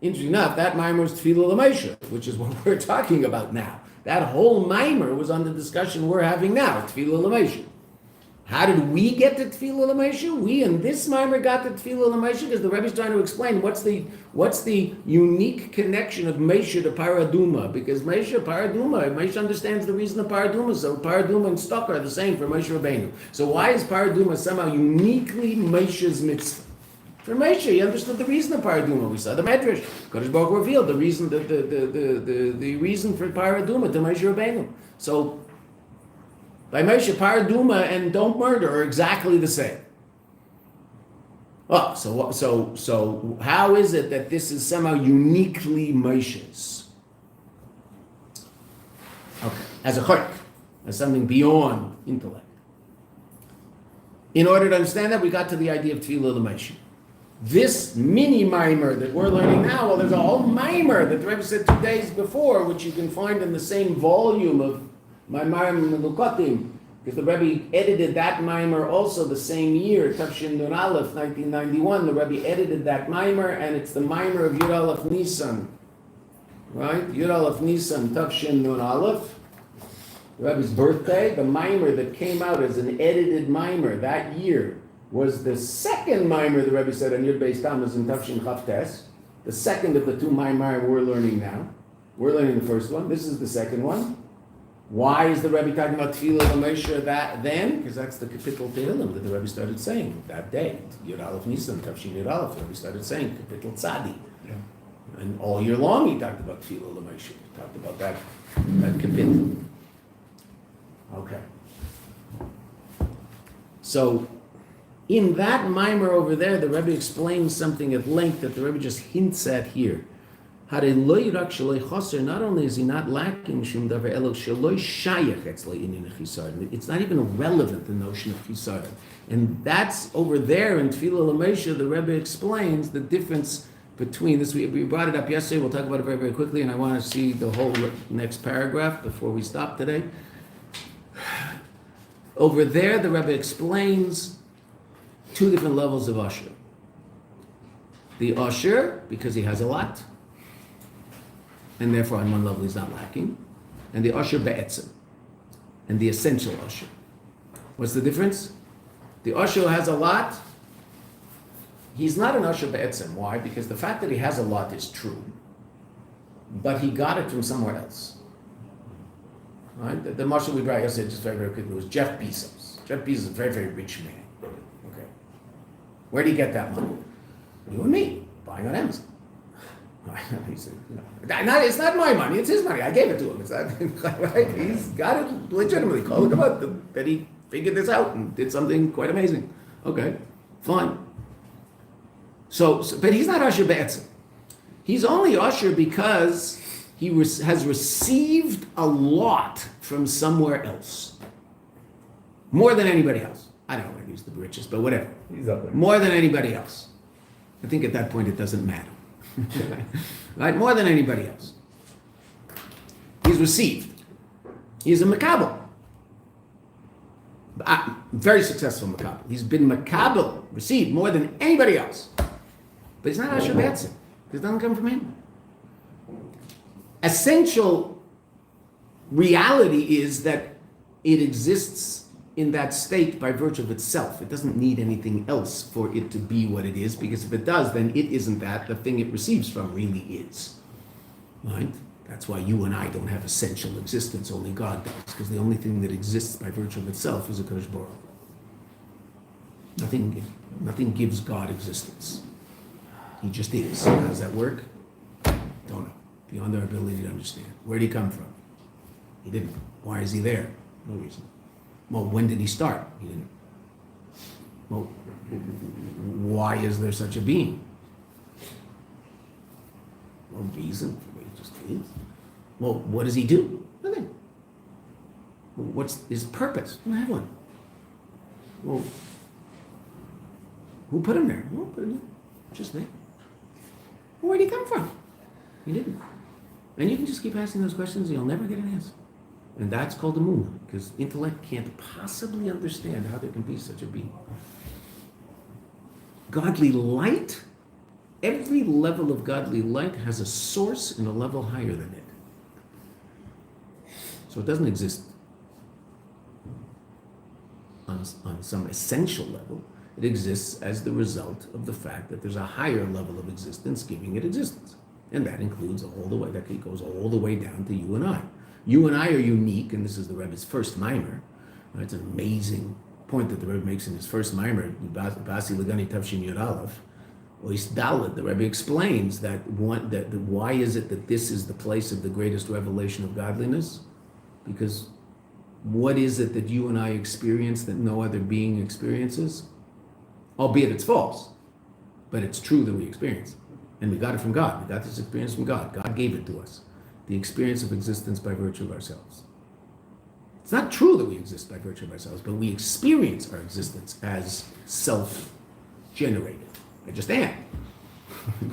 Interesting enough, that mimer was Tefillah L'Moshe, which is what we're talking about now. That whole mimer was on the discussion we're having now, Tefillah L'Moshe. How did we get to Tefillah L'Moshe? We in this mimer got to Tefillah L'Moshe because the Rebbe is trying to explain what's the unique connection of Moshe to Paraduma. Because Moshe understands the reason of Paraduma, so Paraduma and Stock are the same for Moshe Rabbeinu. So why is Paraduma somehow uniquely Moshe's mitzvah? For Moshe, he understood the reason of Paraduma. We saw the Medrash. Kodesh Baruch Hu revealed the reason, the reason for Paraduma to Moshe Rabbeinu. So by Moshe, Paraduma and don't murder are exactly the same. Oh, so how is it that this is somehow uniquely Moshe's? Okay, as a chok, as something beyond intellect. In order to understand that, we got to the idea of Tefillah L'Moshe. This mini mimer that we're learning now, well, there's a whole mimer that the Rebbe said 2 days before, which you can find in the same volume of Maimarim Melukatim, because the Rebbe edited that mimer also the same year, Tafshin Nun Aleph, 1991. The Rebbe edited that mimer, and it's the mimer of Yud Aleph Nisan, right? Yud Aleph Nisan, Tafshin Nun Aleph, the Rebbe's birthday. The mimer that came out as an edited mimer that year was the second mimer the Rebbe said on Yud Beis Tammuz in Tafshin Chavtes, the second of the two mimer we're learning now. We're learning the first one. This is the second one. Why is the Rebbe talking about Tefillah L'Moshe that then? Because that's the Kapitel Tehillim that the Rebbe started saying that day. Yud Aleph Nisan, Tafshin Yud Aleph, the Rebbe started saying Kapitel Tzadi. Yeah. And all year long he talked about Tefillah L'Moshe. He talked about that Kapitel. Okay. So in that mimer over there, the Rebbe explains something at length that the Rebbe just hints at here. Not only is he not lacking, it's not even relevant, the notion of chisaron. And that's over there in Tefillah L'Moshe, the Rebbe explains the difference between this. We brought it up yesterday, we'll talk about it very, very quickly, and I want to see the whole next paragraph before we stop today. Over there, the Rebbe explains two different levels of usher. The usher, because he has a lot, and therefore on one level he's not lacking, and the usher be'etzem, and the essential usher. What's the difference? The usher has a lot, he's not an usher be'etzem. Why? Because the fact that he has a lot is true, but he got it from somewhere else. Right? The marshal we brought yesterday, just very, very quickly, was Jeff Bezos. Jeff Bezos is a very, very rich man. Okay. Where did he get that money? You and me, buying on Amazon. He said, it's not my money, it's his money. I gave it to him. It's not, right? He's got it legitimately. Call it about that he figured this out and did something quite amazing. Okay, fine. So but he's not Usher Be'etzem. He's only Usher because he has received a lot from somewhere else. More than anybody else. I don't know whether he's the richest, but whatever. He's up there. More than anybody else. I think at that point it doesn't matter. Right? More than anybody else. He's received. He's a makabel. Very successful makabel. He's been makabel, received more than anybody else. But he's not Asher Be'etzem. It doesn't come from him. Essential reality is that it exists in that state by virtue of itself. It doesn't need anything else for it to be what it is, because if it does, then it isn't that. The thing it receives from really is. Right? That's why you and I don't have essential existence, only God does, because the only thing that exists by virtue of itself is a Kodesh Baruch Hu. Nothing gives God existence. He just is. How does that work? Don't know. Beyond our ability to understand. Where did he come from? He didn't. Why is he there? No reason. Well, when did he start? He didn't. Well, why is there such a being? No reason. He just is. Well, what does he do? Nothing. Well, what's his purpose? I don't have one. Well, who put him there? Who put him there? Just there. Well, where did he come from? He didn't. And you can just keep asking those questions and you'll never get an answer. And that's called the moon, because intellect can't possibly understand how there can be such a being. Godly light, every level of godly light has a source in a level higher than it. So it doesn't exist on some essential level. It exists as the result of the fact that there's a higher level of existence giving it existence. And that includes all the way, that goes all the way down to you and I. You and I are unique, and this is the Rebbe's first mimer. It's an amazing point that the Rebbe makes in his first mimer, Basi Lagani Tavshin Yud Aleph. Ois Dalet, the Rebbe explains that why is it that this is the place of the greatest revelation of godliness? Because what is it that you and I experience that no other being experiences? Albeit it's false, but it's true that we experience it. And we got it from God. We got this experience from God. God gave it to us. The experience of existence by virtue of ourselves. It's not true that we exist by virtue of ourselves, but we experience our existence as self-generated. I just am.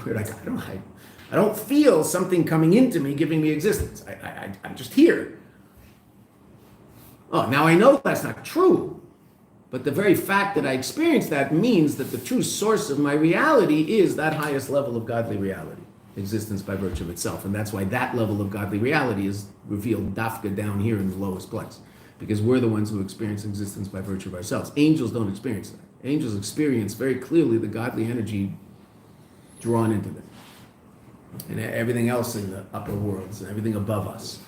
I don't feel something coming into me giving me existence. I'm just here. Oh, now I know that's not true. But the very fact that I experience that means that the true source of my reality is that highest level of godly reality, existence by virtue of itself. And that's why that level of godly reality is revealed dafka down here in the lowest place. Because we're the ones who experience existence by virtue of ourselves. Angels don't experience that. Angels experience very clearly the godly energy drawn into them. And everything else in the upper worlds and everything above us.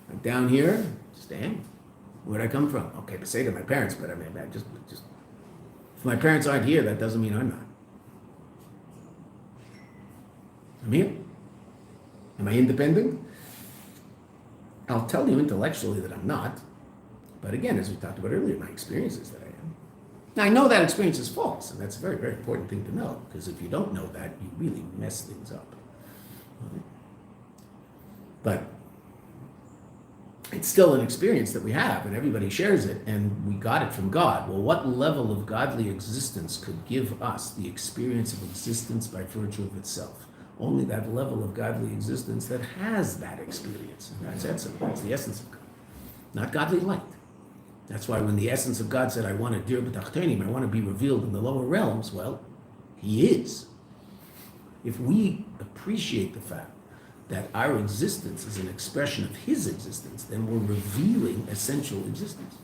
And down here, just am. Where'd I come from? Okay, but say to my parents, but I mean, just if my parents aren't here, that doesn't mean I'm not. I'm here. Am I independent? I'll tell you intellectually that I'm not. But again, as we talked about earlier, my experience is that I am. Now, I know that experience is false, and that's a very, very important thing to know, because if you don't know that, you really mess things up. But it's still an experience that we have, and everybody shares it, and we got it from God. Well, what level of godly existence could give us the experience of existence by virtue of itself? Only that level of godly existence that has that experience. And that's the essence of God, not godly light. That's why when the essence of God said, I want to dir b'tachtenim, I want to be revealed in the lower realms, well, he is. If we appreciate the fact that our existence is an expression of his existence, then we're revealing essential existence.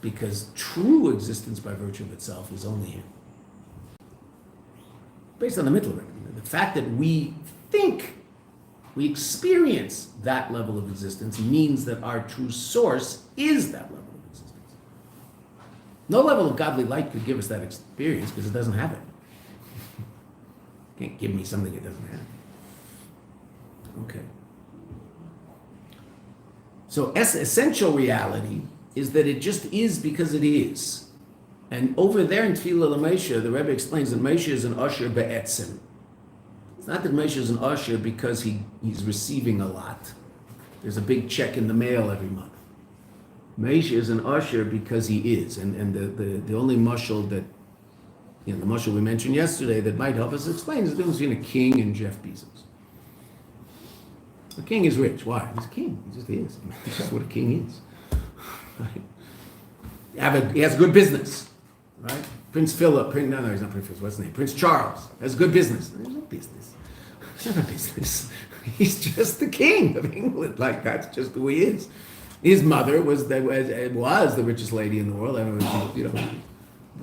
Because true existence by virtue of itself is only him. Based on the middle, the fact that we think, we experience that level of existence means that our true source is that level of existence. No level of godly light could give us that experience because it doesn't have it. Can't give me something it doesn't have. Okay. So essential reality is that it just is because it is. And over there in Tefillah LaMoshe, the Rebbe explains that Moshe is an usher be'etzim. It's not that Moshe is an usher because he's receiving a lot. There's a big check in the mail every month. Moshe is an usher because he is. And the only mashal that, the mashal we mentioned yesterday that might help us explain is the difference between a king and Jeff Bezos. The king is rich. Why? He's a king. He just is. That's just what a king is. Right? He has good business. Right? Prince Philip. He's not Prince Philip. What's his name? Prince Charles has good business. There's no business. There's not a business. He's just the king of England. Like, that's just who he is. His mother was the richest lady in the world. I don't know.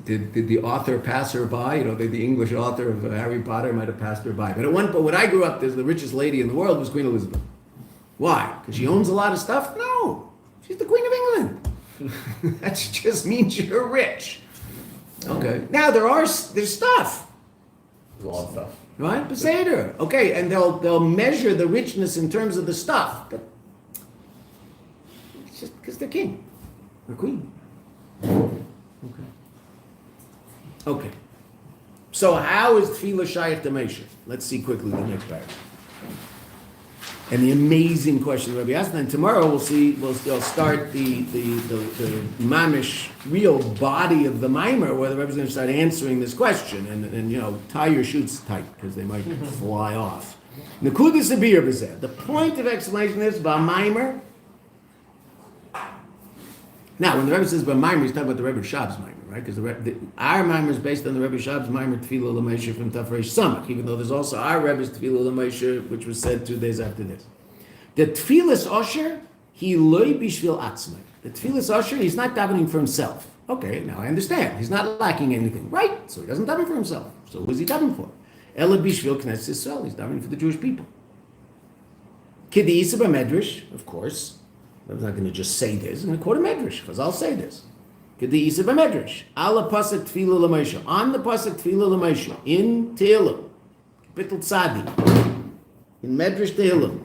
Did the author pass her by? The English author of Harry Potter might have passed her by. But when I grew up, the richest lady in the world was Queen Elizabeth. Why? Because she owns a lot of stuff? No. She's the Queen of England. That just means you're rich. Okay. Now there's stuff. There's a lot of stuff. Right? Beseder. Okay, and they'll measure the richness in terms of the stuff. But it's just because they're king. They're queen. Okay. So how is Tefillah Shayach to Moshe? Let's see quickly the next paragraph. And the amazing question Rabbi asked, and tomorrow we'll start the mamish real body of the mimer where the Rebbe's going to start answering this question and tie your shoes tight because they might fly off. The point of explanation is mimer Now, when the Rebbe says about Maimer, he's talking about the Rebbe Shab's Maimer, right? Because our Maimer is based on the Rebbe Shab's Maimer Tefillah L'Moshe from Tafresh Samach, even though there's also our Rebbe's Tefillah L'Moshe, which was said 2 days after this. The Tefillas Osher, he loy bishvil atzmai. The Tefillas Osher, he's not davening for himself. Okay, now I understand. He's not lacking anything, right? So he doesn't daven for himself. So who is he davening for? Ela bishvil knesset Yisrael. He's davening for the Jewish people. Kidei Yisa b'medrash, of course. I'm not going to just say this. I'm going to quote a medrash, because I'll say this. Kidei Yisa b'medrash. Ala pasuk tefillah l'Moshe. On the pasuk tefillah l'Moshe. In Tehillim. Kapitel Tzadi. In medrash Tehillim.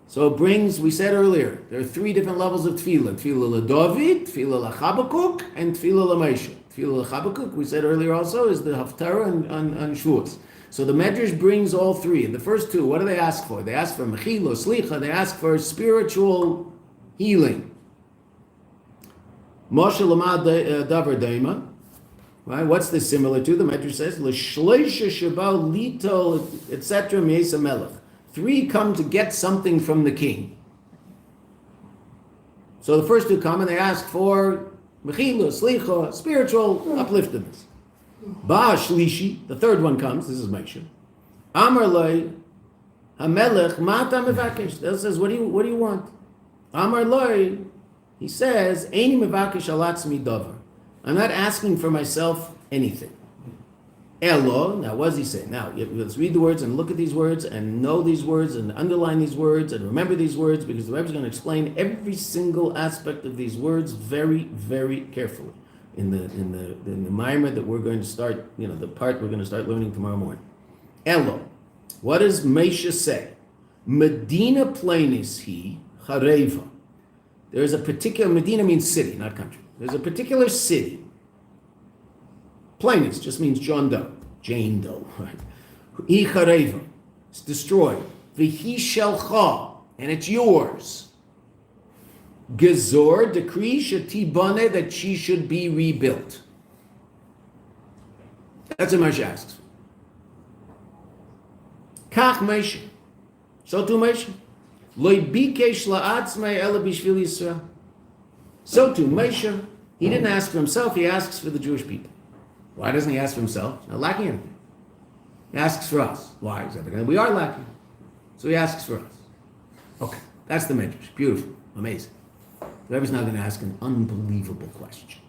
So it brings, we said earlier, there are 3 different levels of tefillah. Tefillah l'David, tefillah l'Chabakuk, and tefillah l'Moshe. Tefillah l'Chabakuk, we said earlier also, is the Haftarah on Shavuos. So the Medrash brings all 3. The first 2, what do they ask for? They ask for mechila, slicha, they ask for spiritual healing. Moshe l'mad davar daima. Right? What's this similar to? The Medrash says, l'shleisha shabal litol, etc. me'esa melech. 3 come to get something from the king. So the first 2 come and they ask for mechila, slicha, spiritual upliftedness. Ba shlishi, the 3rd one comes, this is Moshe. Amar loi, hamelech, mata mevakesh. That says, what do you want? Amar loi, he says, eini mevakesh alatzmi davar. I'm not asking for myself anything. Elo, now what does he say? Now, let's read the words and look at these words and know these words and underline these words and remember these words, because the Rebbe is going to explain every single aspect of these words very, very carefully in the Maimer that we're going to start, the part we're going to start learning tomorrow morning. Elo, what does Moshe say? Medina plainis he chareva. There is a particular, Medina means city, not country. There's a particular city. Plainis just means Jane Doe, right? He chareva, it's destroyed. V'hi shelcha, and it's yours. Gezor, decree, shetibane, that she should be rebuilt. That's what Moshe asks. Kach Moshe. So too Moshe. Loi bikesh la'atzmai ela bishvil Yisrael. So too Moshe. He didn't ask for himself, he asks for the Jewish people. Why doesn't he ask for himself? He's not lacking anything. He asks for us. Why? Because we are lacking. So he asks for us. Okay, that's the Medrash. Beautiful, amazing. The Rebbe's now going to ask an unbelievable question.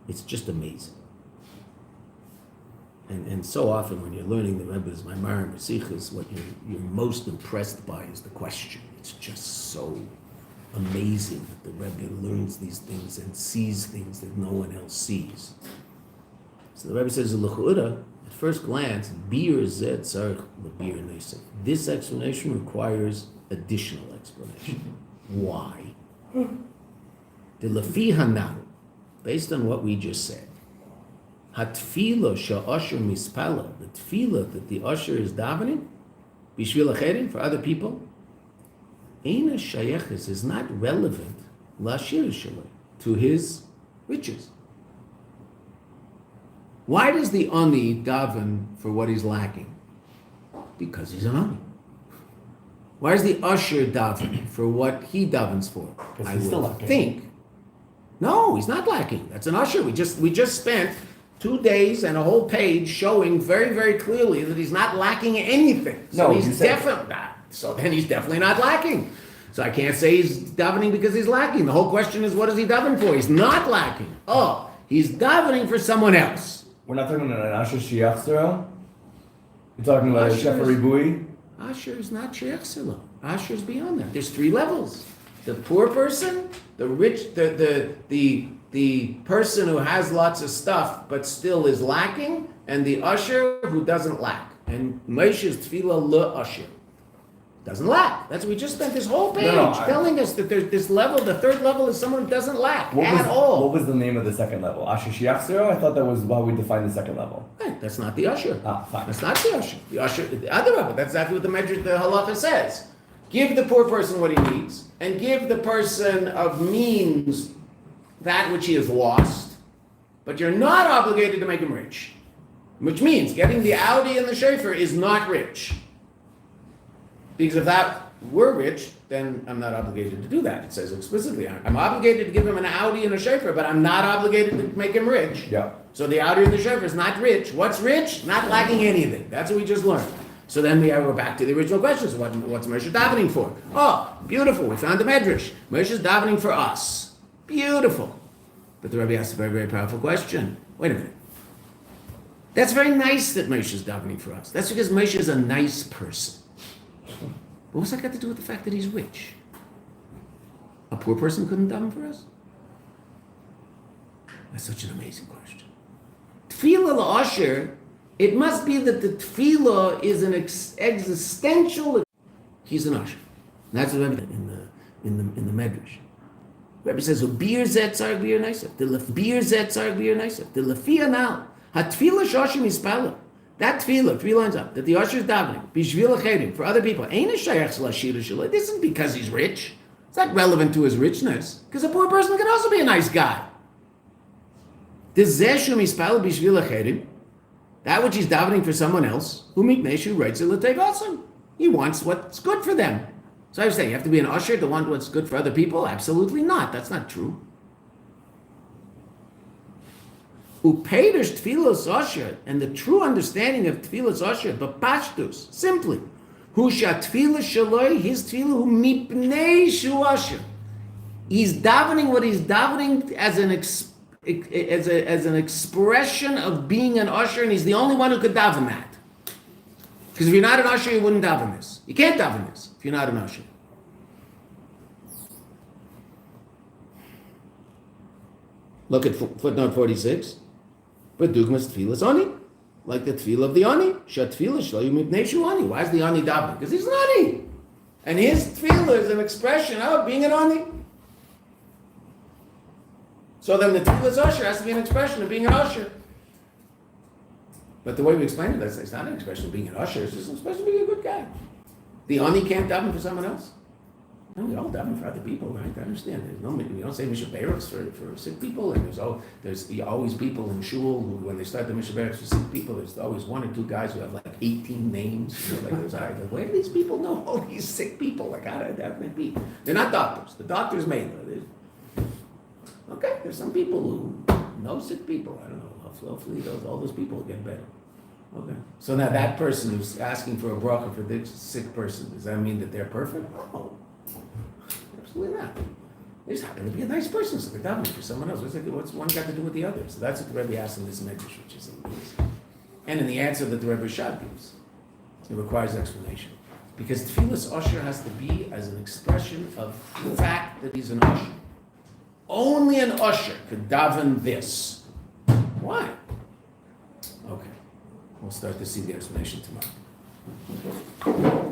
It's just amazing. And so often when you're learning the Rebbe's Maimar and Mesichas, what you're most impressed by is the question. It's just so amazing that the Rebbe learns these things and sees things that no one else sees. So the Rebbe says, at first glance, this explanation requires additional explanation. Why? The Lefi Hanan, based on what we just said, Hatfila sha'asher mispala, the tefillah that the usher is davening, bishvil acherim, for other people, Eina shayeches is not relevant lashir shaloi, to his riches. Why does the ani daven for what he's lacking? Because he's an ani. Why is the usher daven for what he davens for? I would think. No, he's not lacking. That's an usher. We just spent 2 days and a whole page showing very, very clearly that he's not lacking anything. So no, he's definitely not. So then he's definitely not lacking. So I can't say he's davening because he's lacking. The whole question is, what is he davening for? He's not lacking. Oh, he's davening for someone else. We're not talking about an Asher Shiach Zero? You're talking about a Shefa Ribui? Asher is not Sheikh Silo. Asher is beyond that. There's 3 levels. The poor person, the rich, the person who has lots of stuff but still is lacking, and the usher who doesn't lack. And Moshe's tefillah le-usher. Doesn't lack. That's we just spent this whole page telling us that there's this level. The 3rd level is someone who doesn't lack at all. What was the name of the 2nd level? Asher Shiach Zero? I thought that was how we defined the 2nd level. Right, that's not the usher. Fine. That's not the usher. The usher, the other level. That's exactly what the halacha says. Give the poor person what he needs, and give the person of means that which he has lost, but you're not obligated to make him rich. Which means getting the Audi and the Schaefer is not rich. Because if that were rich, then I'm not obligated to do that. It says explicitly, I'm obligated to give him an Audi and a shofar, but I'm not obligated to make him rich. Yeah. So the Audi and the shofar is not rich. What's rich? Not lacking anything. That's what we just learned. So then we go back to the original questions. What's Moshe davening for? Oh, beautiful. We found the medrash. Moshe's davening for us. Beautiful. But the Rebbe asked a very, very powerful question. Wait a minute. That's very nice that Moshe is davening for us. That's because Moshe is a nice person. But what's that got to do with the fact that he's rich? A poor person couldn't daven for us? That's such an amazing question. Tefillah l'asher, it must be that the tefillah is an existential. He's an usher. That's the Rebbe in the medrash. Rebbe says, "Bir zet tzarg bir neisef." The bir zet tzarg bir neisef. The lefia now. Hatfila shoshim ispala. That tefillah, 3 lines up, that the usher is davening, bishvil acherim, for other people. Ain't a shayach l'ashira shaloi. This isn't because he's rich. It's not relevant to his richness. Because a poor person can also be a nice guy. The zeshum ispala bishvil acherim. That which he's davening for someone else, who mikneshu writes it l'tegosim. He wants what's good for them. So I was saying, you have to be an usher to want what's good for other people? Absolutely not. That's not true. Upeidish tefillas usher, and the true understanding of tefillas usher, b'pashtus, simply, hu shatfila shaloi, his tefillah hu mipnei shu usher. He's davening what he's davening as an expression of being an usher, and he's the only one who could daven that. Because if you're not an usher, you wouldn't daven this. You can't daven this if you're not an usher. Look at footnote 46. But dugmas tefillas oni, like the tefillah of the oni. Shat tefillah shlo mipnei shu oni. Why is the oni davening? Because he's an oni, and his tefillah is an expression of being an oni. So then the tefillah's usher has to be an expression of being an usher. But the way we explain it, it's not an expression of being an usher. It's just an expression of being a good guy. The oni can't daven for someone else. No, we all daven for other people, right? I understand. We don't say Mishnah Berachs for sick people, and there's always people in shul who, when they start the Mishnah Berachs for sick people, there's always 1 or 2 guys who have like 18 names. Where do these people know all these sick people? Like, how did that be? They're not doctors. The doctors made them. Okay, there's some people who know sick people. I don't know. Hopefully, all those people will get better. Okay. So now that person who's asking for a bracha for this sick person, does that mean that they're perfect? No. Absolutely not. They just happen to be a nice person, so they're davening for someone else. What's one got to do with the other? So that's what the Rebbe asked in this medrash, which is amazing. And in the answer that the Rebbe Shad gives, it requires explanation. Because tefillas usher has to be as an expression of the fact that he's an usher. Only an usher could daven this. Why? Okay. We'll start to see the explanation tomorrow.